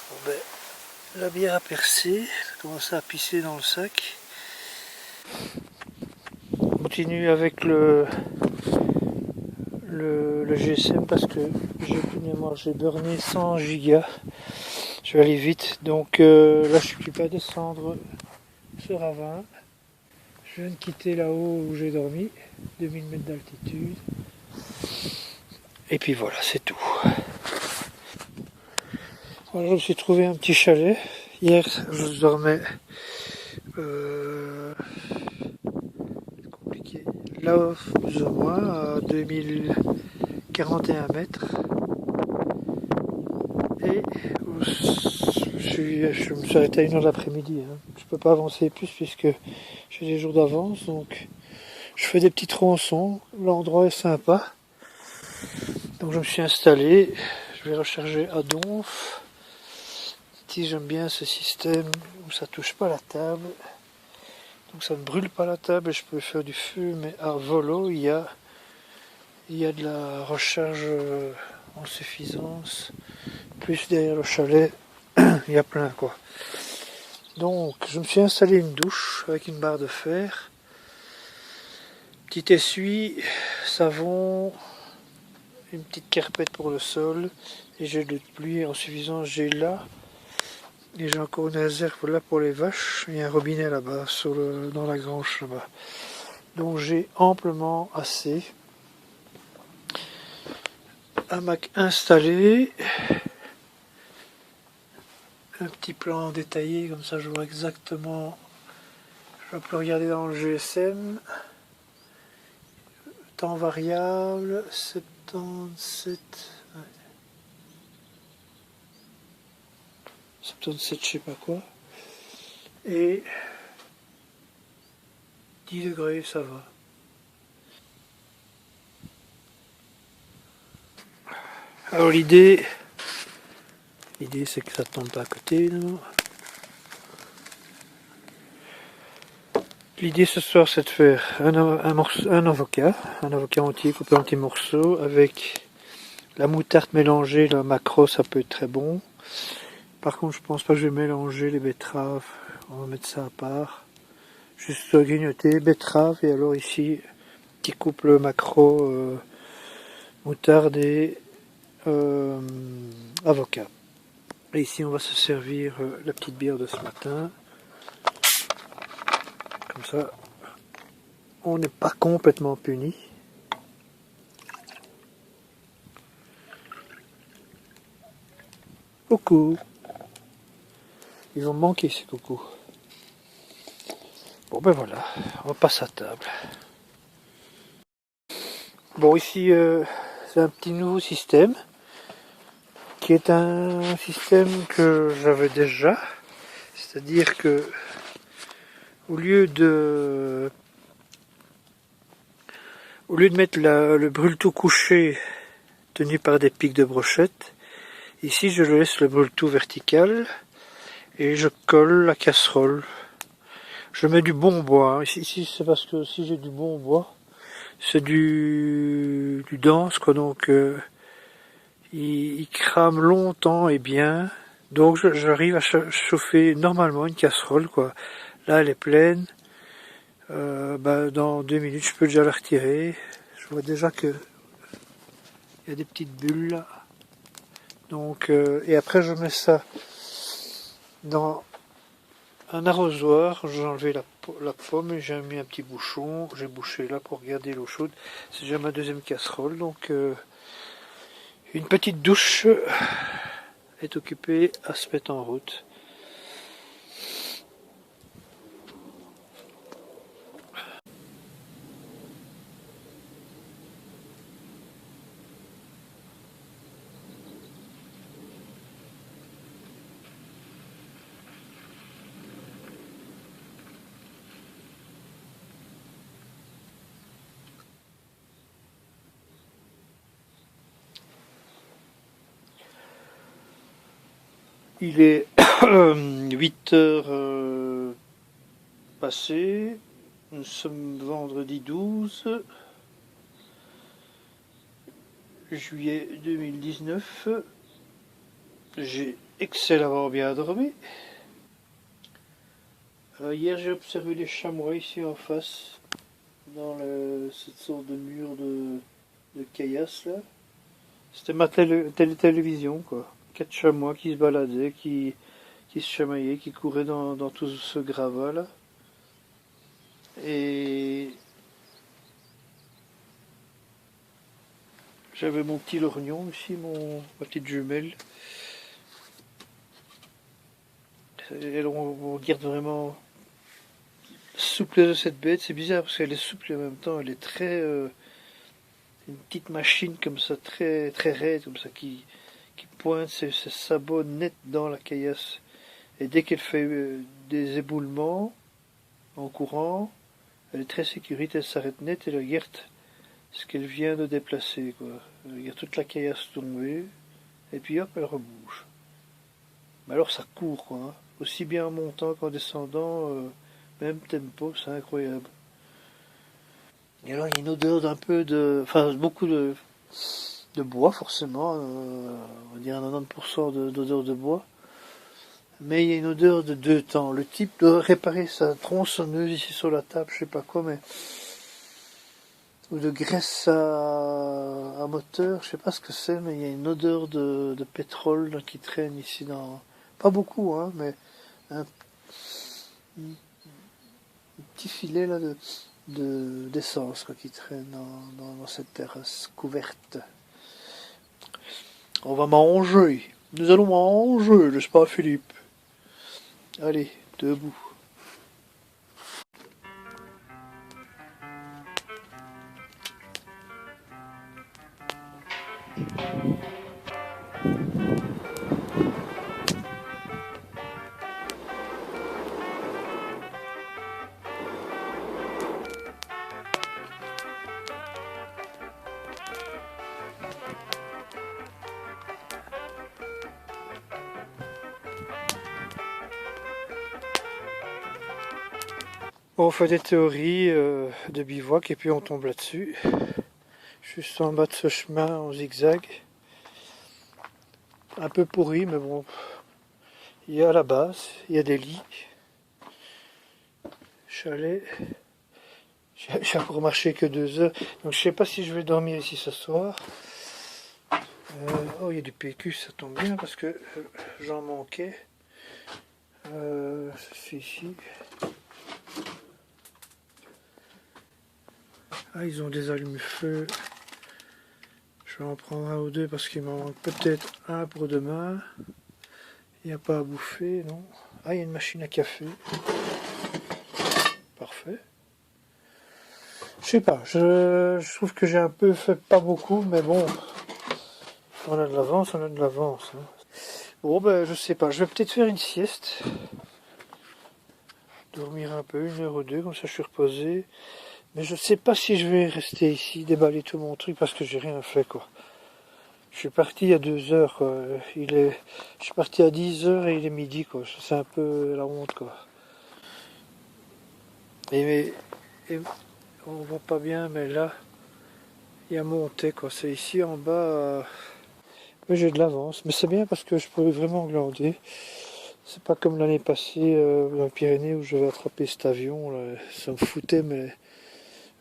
Bon ben, la bière a percé, ça commence à pisser dans le sac. On continue avec le GSM parce que j'ai burné 100 gigas. Je vais aller vite, donc là je suis pas à descendre ce ravin. Je viens de quitter là-haut où j'ai dormi, 2000 mètres d'altitude. Et puis voilà, c'est tout. Alors, je me suis trouvé un petit chalet. Hier, je dormais compliqué. Là, plus ou moins, à 2041 mètres. Et je me suis arrêté à 1h de l'après-midi. Hein. Je peux pas avancer plus puisque j'ai des jours d'avance. Donc, je fais des petits tronçons. L'endroit est sympa. Donc, je me suis installé. Je Je vais recharger à donf. Ici j'aime bien ce système où ça touche pas la table. Donc ça ne brûle pas la table et je peux faire du feu, mais à volo il y a de la recharge en suffisance. Plus derrière le chalet, il y a plein quoi. Donc je me suis installé une douche avec une barre de fer. Petit essuie, savon, une petite carpette pour le sol et j'ai de pluie en suffisance, j'ai là. Et j'ai encore une réserve là pour les vaches. Il y a un robinet là-bas, dans la grange là-bas. Donc j'ai amplement assez. Hamac installé. Un petit plan détaillé, comme ça je vois exactement. Je peux regarder dans le GSM. Temps variable, 77. Ouais. 77, je sais pas quoi. Et 10 degrés, ça va. Alors l'idée c'est que ça ne tombe pas à côté. L'idée ce soir c'est de faire un avocat entier coupé en petits morceaux avec la moutarde mélangée, le maquereau, ça peut être très bon. Par contre je pense pas que je vais mélanger les betteraves, on va mettre ça à part. Juste grignoter, betterave et alors ici petit couple maquereau, moutarde et avocat. Et ici on va se servir la petite bière de ce matin. Comme ça on n'est pas complètement puni. Coucou. Ils vont me manquer ces coucous. Bon ben voilà, on passe à table. Bon ici c'est un petit nouveau système qui est un système que j'avais déjà. C'est-à-dire que au lieu de mettre le brûle-tout couché tenu par des pics de brochette, ici je le laisse le brûle-tout vertical et je colle la casserole. Je mets du bon bois. Ici c'est parce que si j'ai du bon bois, c'est du dense quoi, donc il crame longtemps et bien. Donc j'arrive à chauffer normalement une casserole quoi. Là elle est pleine. Dans 2 minutes je peux déjà la retirer. Je vois déjà que il y a des petites bulles là. Donc et après je mets ça dans un arrosoir. J'ai enlevé la pomme et j'ai mis un petit bouchon. J'ai bouché là pour garder l'eau chaude. C'est déjà ma deuxième casserole. Donc une petite douche est occupée à se mettre en route. Il est 8 heures passées. Nous sommes vendredi 12 juillet 2019. J'ai excellemment bien dormi. Hier j'ai observé les chamois ici en face, dans cette sorte de mur de caillasse là. C'était ma télévision quoi. 4 chamois qui se baladaient, qui se chamaillaient, qui couraient dans tout ce gravat là. Et j'avais mon petit lorgnon ici, ma petite jumelle. Et on regarde vraiment la souplesse de cette bête. C'est bizarre parce qu'elle est souple et en même temps elle est très... une petite machine comme ça, très, très raide, comme ça, qui pointe ses sabots nets dans la caillasse. Et dès qu'elle fait des éboulements en courant, elle est très sécurite, elle s'arrête net et elle regarde ce qu'elle vient de déplacer, quoi. Elle regarde toute la caillasse tomber, et puis hop, elle rebouge. Mais alors ça court quoi, hein. Aussi bien en montant qu'en descendant, même tempo, c'est incroyable. Et alors il y a une odeur d'un peu de... Enfin beaucoup de bois forcément, on va dire 90% d'odeur de bois. Mais il y a une odeur de deux temps. Le type doit réparer sa tronçonneuse ici sur la table, je sais pas quoi, mais... Ou de graisse à moteur, je sais pas ce que c'est, mais il y a une odeur de pétrole qui traîne ici dans... Pas beaucoup, hein, mais un petit filet là d'essence quoi, qui traîne dans cette terrasse couverte. On va manger. Nous allons manger, n'est-ce pas Philippe? Allez, debout. On fait des théories de bivouac et puis on tombe là-dessus. Juste en bas de ce chemin en zigzag. Un peu pourri, mais bon. Il y a la base, il y a des lits. Chalet. J'ai encore marché que 2 heures. Donc je sais pas si je vais dormir ici ce soir. Oh, il y a du PQ, ça tombe bien parce que j'en manquais. C'est ici. Ah, ils ont des allumes-feu. Je vais en prendre un ou deux parce qu'il m'en manque peut-être un pour demain. Il n'y a pas à bouffer, non. Ah, il y a une machine à café. Parfait. Je sais pas, je trouve que j'ai un peu fait pas beaucoup, mais bon, on a de l'avance, on a de l'avance. Hein. Bon, ben, je sais pas, je vais peut-être faire une sieste. Dormir un peu, 1 heure ou 2, comme ça je suis reposé. Mais je sais pas si je vais rester ici, déballer tout mon truc, parce que j'ai rien fait, quoi. Je suis parti il y a 2 heures, quoi. Je suis parti à 10 heures et il est midi, quoi. C'est un peu la honte, quoi. Et on voit pas bien, mais là, il y a monté, quoi. C'est ici en bas. Oui, j'ai de l'avance, mais c'est bien parce que je peux vraiment glander. C'est pas comme l'année passée dans les Pyrénées où je vais attraper cet avion. Là. Ça me foutait, mais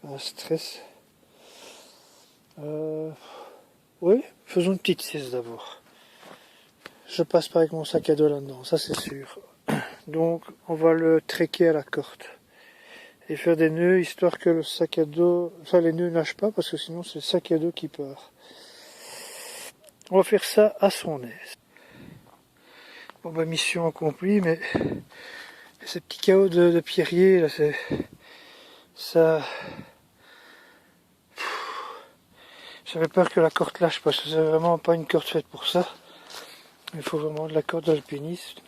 un stress. Oui, faisons une petite sieste d'abord. Je passe pas avec mon sac à dos là-dedans, ça c'est sûr. Donc, on va le trequer à la corde. Et faire des nœuds, histoire que le sac à dos... Enfin, les nœuds nagent pas, parce que sinon c'est le sac à dos qui part. On va faire ça à son aise. Bon bah mission accomplie, mais ce petit chaos de pierrier là, c'est ça. J'avais peur que la corde lâche parce que c'est vraiment pas une corde faite pour ça. Il faut vraiment de la corde d'alpinisme.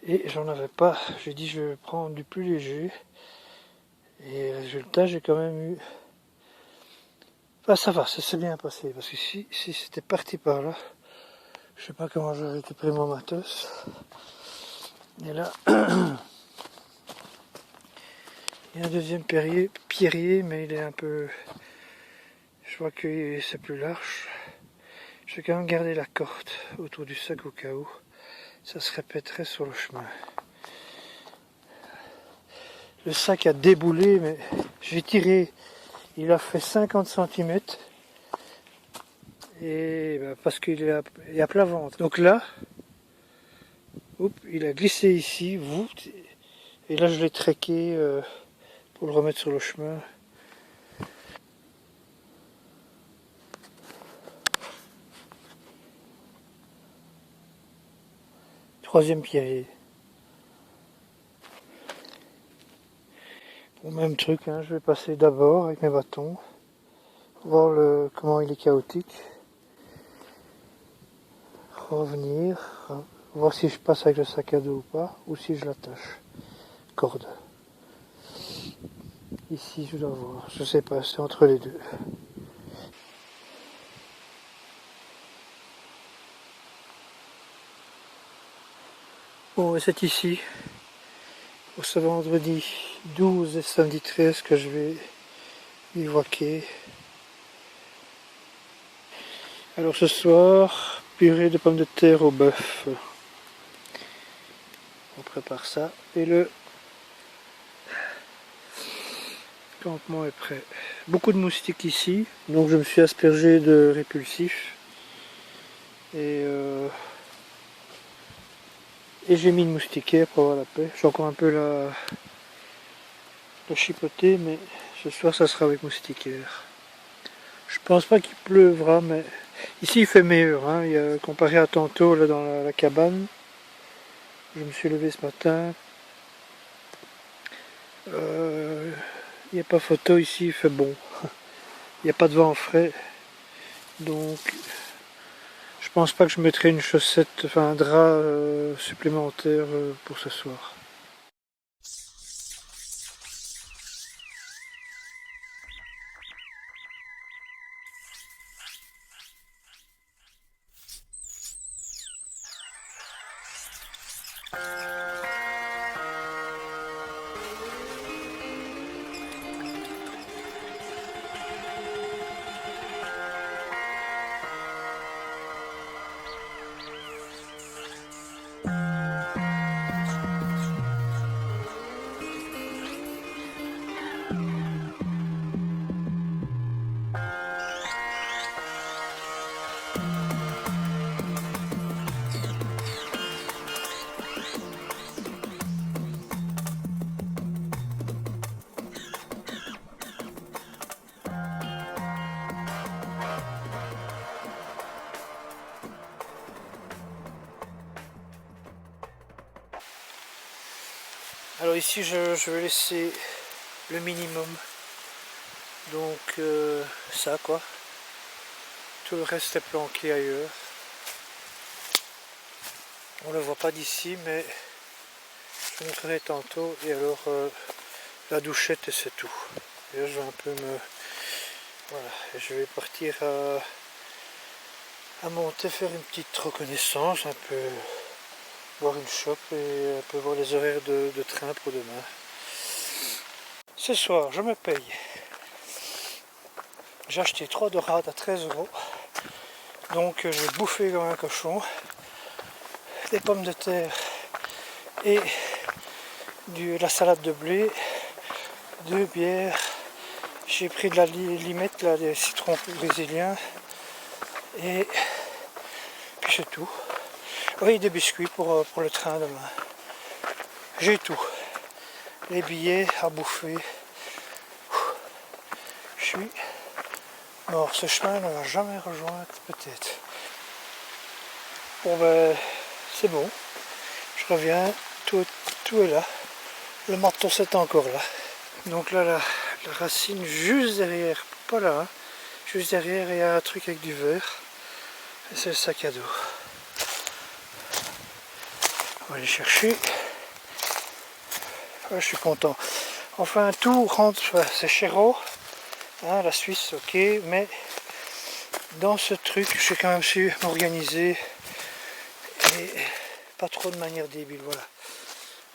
Et j'en avais pas. J'ai dit je vais prendre du plus léger. Et résultat j'ai quand même eu. Enfin ça va, ça s'est bien passé. Parce que si c'était parti par là, je sais pas comment j'aurais récupéré mon matos. Et là. Il y a un deuxième pierrier, mais il est un peu... Je vois que c'est plus large. Je vais quand même garder la corde autour du sac au cas où. Ça se répéterait sur le chemin. Le sac a déboulé, mais j'ai tiré. Il a fait 50 cm. Et ben, parce qu'il est à plat ventre. Donc là, il a glissé ici. Et là, je l'ai trequé pour le remettre sur le chemin. Troisième pierrier. Bon, même truc, hein, je vais passer d'abord avec mes bâtons, voir comment il est chaotique, revenir, voir si je passe avec le sac à dos ou pas, ou si je l'attache. Corde. Ici, je dois voir, je sais pas, c'est entre les deux. Bon, et c'est ici, pour ce vendredi 12 et samedi 13 que je vais bivouaquer. Alors ce soir, purée de pommes de terre au bœuf. On prépare ça et le campement est prêt. Beaucoup de moustiques ici, donc je me suis aspergé de répulsif. Et j'ai mis une moustiquaire pour avoir la paix. J'ai encore un peu la chipoter, mais ce soir ça sera avec moustiquaire. Je pense pas qu'il pleuvra, mais ici il fait meilleur, hein. Comparé à tantôt là dans la cabane. Je me suis levé ce matin. Il n'y a pas photo ici, il fait bon. Il n'y a pas de vent frais. Donc je pense pas que je mettrai une chaussette, enfin un drap supplémentaire pour ce soir. Alors ici je vais laisser le minimum, donc ça quoi, tout le reste est planqué ailleurs. On ne le voit pas d'ici, mais je vous montrerai tantôt. Et alors la douchette et c'est tout. Et là je vais un peu me... Voilà, et je vais partir à monter, faire une petite reconnaissance, un peu voir une shop et un peu voir les horaires de train pour demain. Ce soir je me paye. J'ai acheté 3 dorades à 13 €. Donc je vais bouffer comme un cochon. Des pommes de terre et la salade de blé, 2 bières. J'ai pris de la limette, là, des citrons brésiliens. Et puis c'est tout. Oui, des biscuits pour le train demain. J'ai tout. Les billets à bouffer. Je suis mort. Ce chemin ne va jamais rejoindre peut-être. Bon ben, c'est bon. Je reviens. Tout est là. Le marteau c'est encore là. Donc là, la racine juste derrière. Pas là. Hein. Juste derrière, il y a un truc avec du verre. Et c'est le sac à dos. On va aller chercher. Ah, je suis content. Enfin, tout rentre. C'est Chéreau. Hein, la Suisse, ok. Mais dans ce truc, j'ai quand même su m'organiser. Et pas trop de manière débile. Voilà.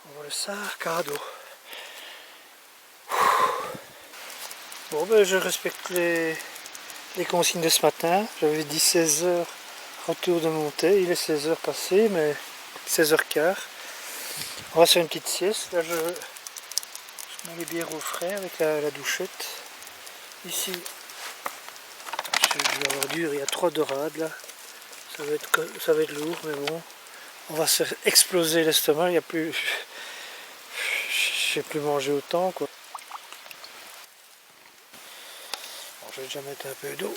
On voit le sac à dos. Bon, ben, je respecte les consignes de ce matin. J'avais dit 16 h retour de montée. Il est 16 h passé, mais 16 h 15. On va faire une petite sieste. Là, je mets les bières au frais avec la douchette. Ici, je vais avoir dur. Il y a 3 dorades là. Ça va être lourd, mais bon. On va se faire exploser l'estomac. Il n'y a plus. J'ai plus mangé autant quoi. Bon, je vais déjà mettre un peu d'eau.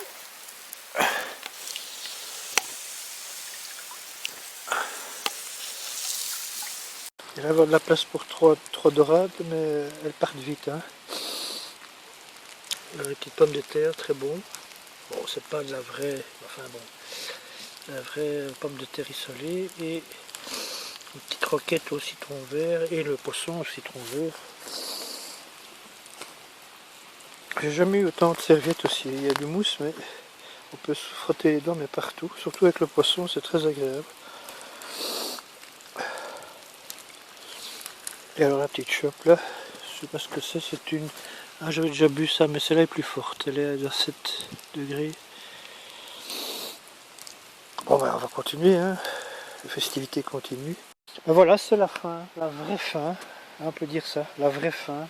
Il va y avoir de la place pour 3 dorades, mais elles partent vite. Hein. Les petites pommes de terre, très bon. Bon, c'est pas de la vraie, enfin bon, la vraie pomme de terre isolée. Et une petite roquette au citron vert et le poisson au citron vert. J'ai jamais eu autant de serviettes aussi. Il y a du mousse, mais on peut se frotter les dents, mais partout. Surtout avec le poisson, c'est très agréable. Et alors la petite chope là, je sais pas ce que c'est une... Ah, j'avais déjà bu ça, mais celle-là est plus forte, elle est à 7 degrés. Bon ben on va continuer, hein. La festivité continue. Ben voilà, c'est la fin, la vraie fin, on peut dire ça, la vraie fin.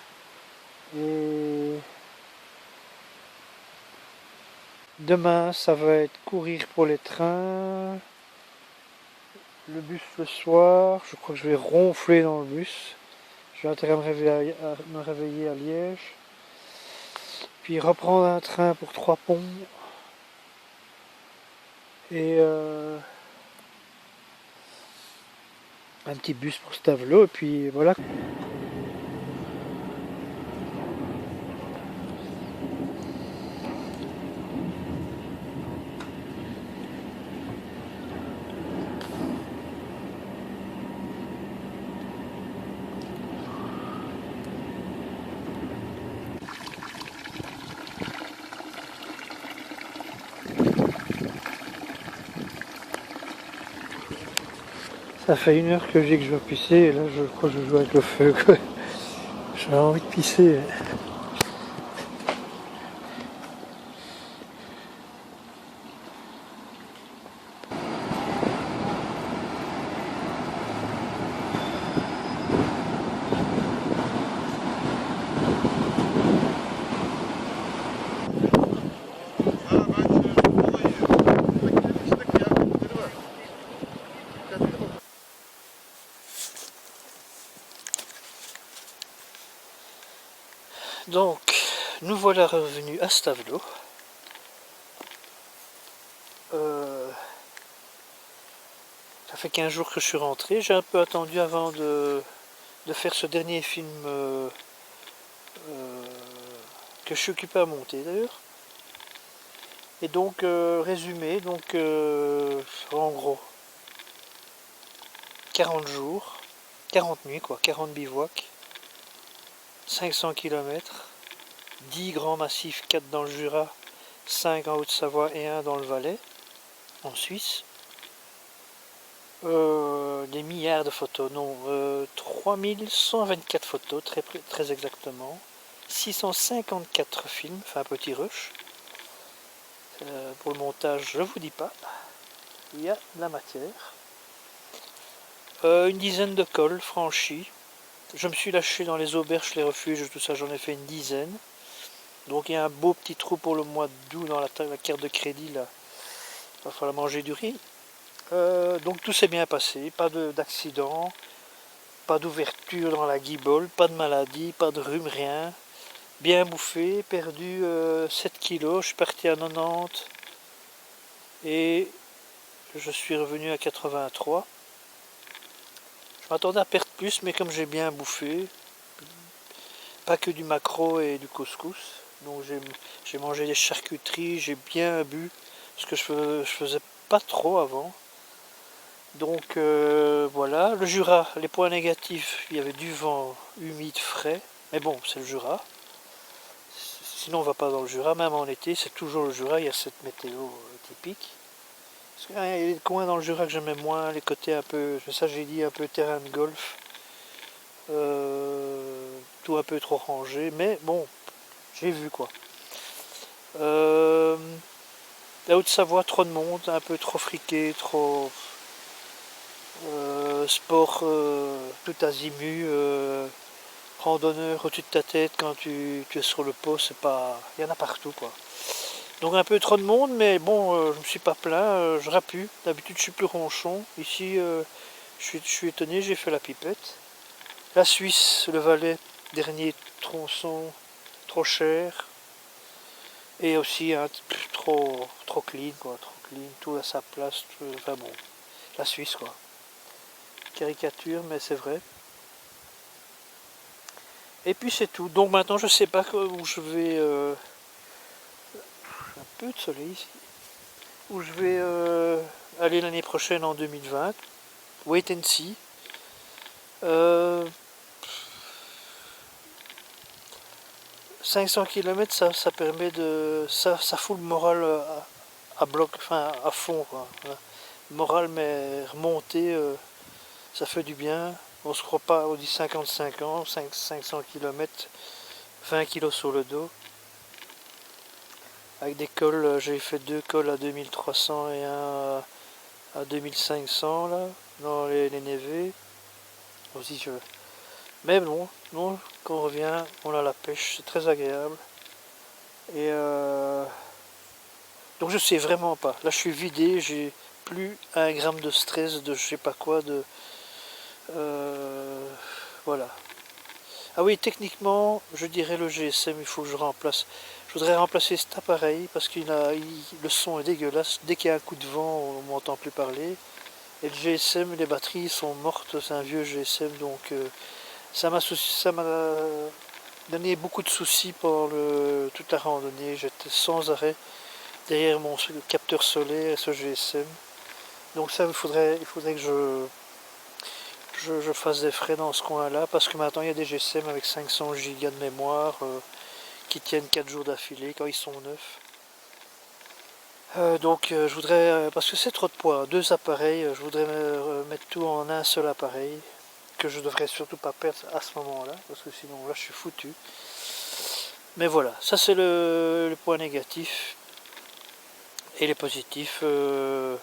Et demain, ça va être courir pour les trains, le bus le soir, je crois que je vais ronfler dans le bus. J'ai intérêt à me réveiller à Liège. Puis reprendre un train pour Trois Ponts. Et un petit bus pour Stavelot. Et puis voilà. Ça fait 1 heure que je dis que je vais pisser. Et là, je crois que je joue avec le feu, quoi. J'ai envie de pisser. Donc, nous voilà revenus à Stavelot. Ça fait 15 jours que je suis rentré. J'ai un peu attendu avant de faire ce dernier film que je suis occupé à monter d'ailleurs. Et donc, résumé, donc en gros, 40 jours, 40 nuits quoi, 40 bivouacs, 500 km, 10 grands massifs, 4 dans le Jura, 5 en Haute-Savoie et 1 dans le Valais, en Suisse. Des milliards de photos, non, 3124 photos, très exactement. 654 films, enfin un petit rush. Pour le montage, je vous dis pas, il y a de la matière. Une dizaine de cols franchis. Je me suis lâché dans les auberges, les refuges, tout ça, j'en ai fait une dizaine. Donc il y a un beau petit trou pour le mois d'août dans la carte de crédit, là. Il va falloir manger du riz. Donc tout s'est bien passé, pas d'accident, pas d'ouverture dans la guibole, pas de maladie, pas de rhume, rien. Bien bouffé, perdu 7 kilos, je suis parti à 90 et je suis revenu à 83. Je m'attendais à perdre plus, mais comme j'ai bien bouffé, pas que du maquereau et du couscous, donc j'ai mangé des charcuteries, j'ai bien bu, ce que je faisais pas trop avant. Donc voilà, le Jura, les points négatifs, il y avait du vent humide, frais, mais bon, c'est le Jura. Sinon on va pas dans le Jura, même en été, c'est toujours le Jura, il y a cette météo typique. Parce qu'il y a des coins dans le Jura que j'aimais moins, les côtés un peu, ça j'ai dit, un peu terrain de golf, tout un peu trop rangé, mais bon, j'ai vu quoi. La Haute-Savoie, trop de monde, un peu trop friqué, trop sport tout azimut, randonneur au-dessus de ta tête quand tu es sur le pot, c'est pas. Il y en a partout quoi. Donc un peu trop de monde, mais bon, je me suis pas plaint, j'aurais pu. D'habitude je suis plus ronchon. Ici je suis étonné, j'ai fait la pipette. La Suisse, le Valais, dernier tronçon, trop cher. Et aussi hein, trop clean quoi, trop clean, tout à sa place, enfin bon. La Suisse quoi. Caricature, mais c'est vrai. Et puis c'est tout. Donc maintenant je sais pas où je vais. Un peu de soleil ici. Où je vais aller l'année prochaine en 2020. Wait and see. 500 km ça permet de. Ça fout le moral à bloc, enfin à fond quoi. Moral mais remonter, ça fait du bien. On se croit pas, on dit 55 ans, 500 km, 20 kg sur le dos. Avec des cols, j'ai fait 2 cols à 2300 et un à 2500 là, dans les névés. Aussi, mais bon, quand on revient, on a la pêche, c'est très agréable. Et donc je sais vraiment pas. Là je suis vidé, j'ai plus un gramme de stress, de je sais pas quoi, voilà. Ah oui, techniquement, je dirais le GSM, il faut que je remplace. Je voudrais remplacer cet appareil parce le son est dégueulasse. Dès qu'il y a un coup de vent, on ne m'entend plus parler. Et le GSM, les batteries sont mortes, c'est un vieux GSM, donc ça m'a donné beaucoup de soucis pendant toute la randonnée. J'étais sans arrêt derrière mon capteur solaire et ce GSM. Donc ça, il faudrait que je fasse des frais dans ce coin-là, parce que maintenant il y a des GSM avec 500 Go de mémoire qui tiennent 4 jours d'affilée quand ils sont neufs. Donc je voudrais, parce que c'est trop de poids, 2 appareils, je voudrais mettre tout en un seul appareil, que je devrais surtout pas perdre à ce moment-là, parce que sinon là je suis foutu. Mais voilà, ça c'est le point négatif. Et les positifs, je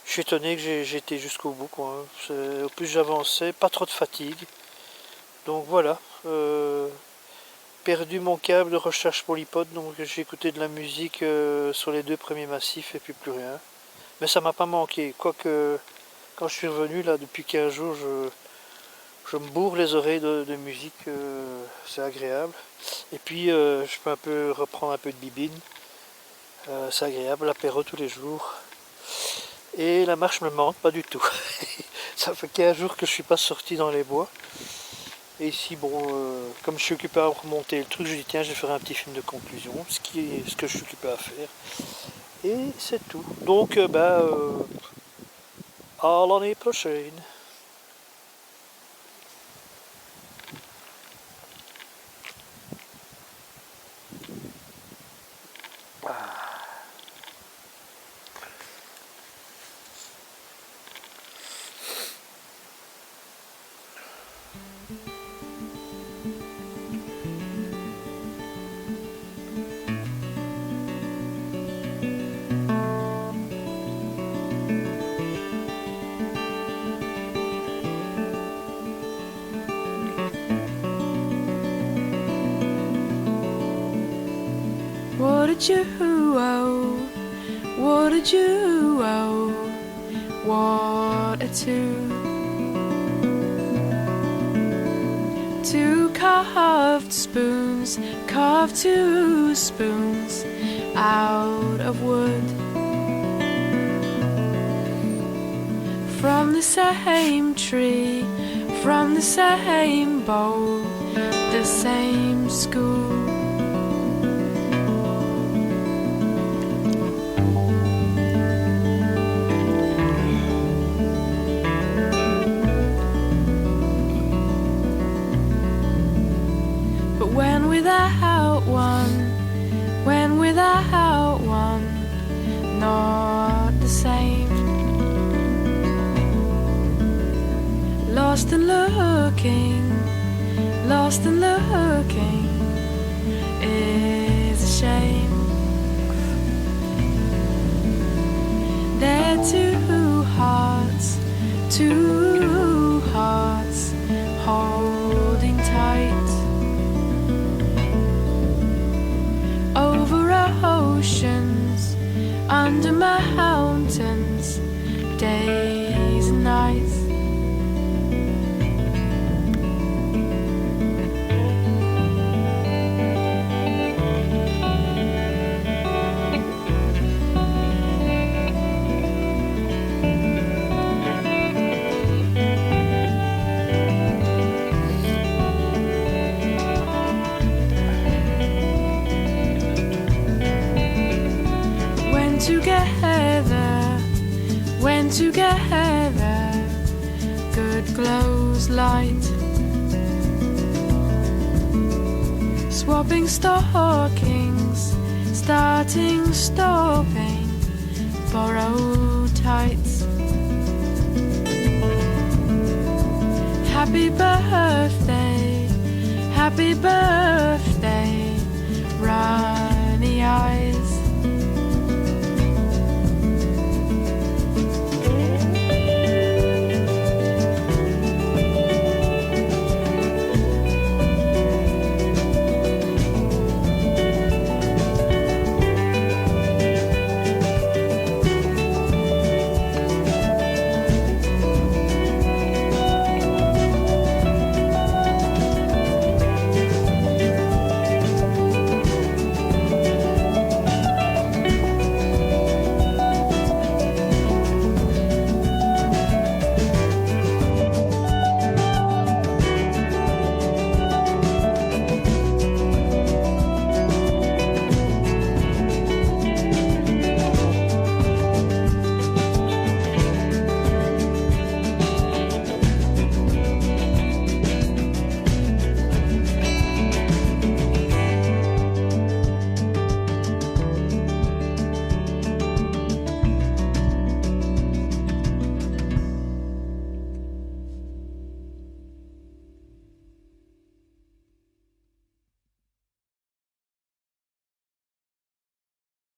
suis étonné que j'ai été jusqu'au bout, quoi. Au plus j'avançais, pas trop de fatigue. Donc voilà, perdu mon câble de recharge pour l'iPod, donc j'ai écouté de la musique sur les 2 premiers massifs et puis plus rien. Mais ça m'a pas manqué, quoique quand je suis revenu là depuis 15 jours, je me bourre les oreilles de musique, c'est agréable. Et puis je peux un peu reprendre un peu de bibine, c'est agréable, l'apéro tous les jours. Et la marche me manque pas du tout. Ça fait 15 jours que je suis pas sorti dans les bois. Et ici, bon, comme je suis occupé à remonter le truc, je dis tiens, je vais faire un petit film de conclusion, ce que je suis occupé à faire. Et c'est tout. Donc, à l'année prochaine. What did you owe? What did you owe? What a two carved spoons, carved 2 spoons out of wood, from the same tree, from the same bowl, the same school. When without one, not the same. Lost and looking is a shame. They're 2 hearts holding tight. Over oceans, under mountains, days and nights. When together, good glows light. Swapping stockings, starting, stopping, borrowed tights. Happy birthday, happy birthday, Rob.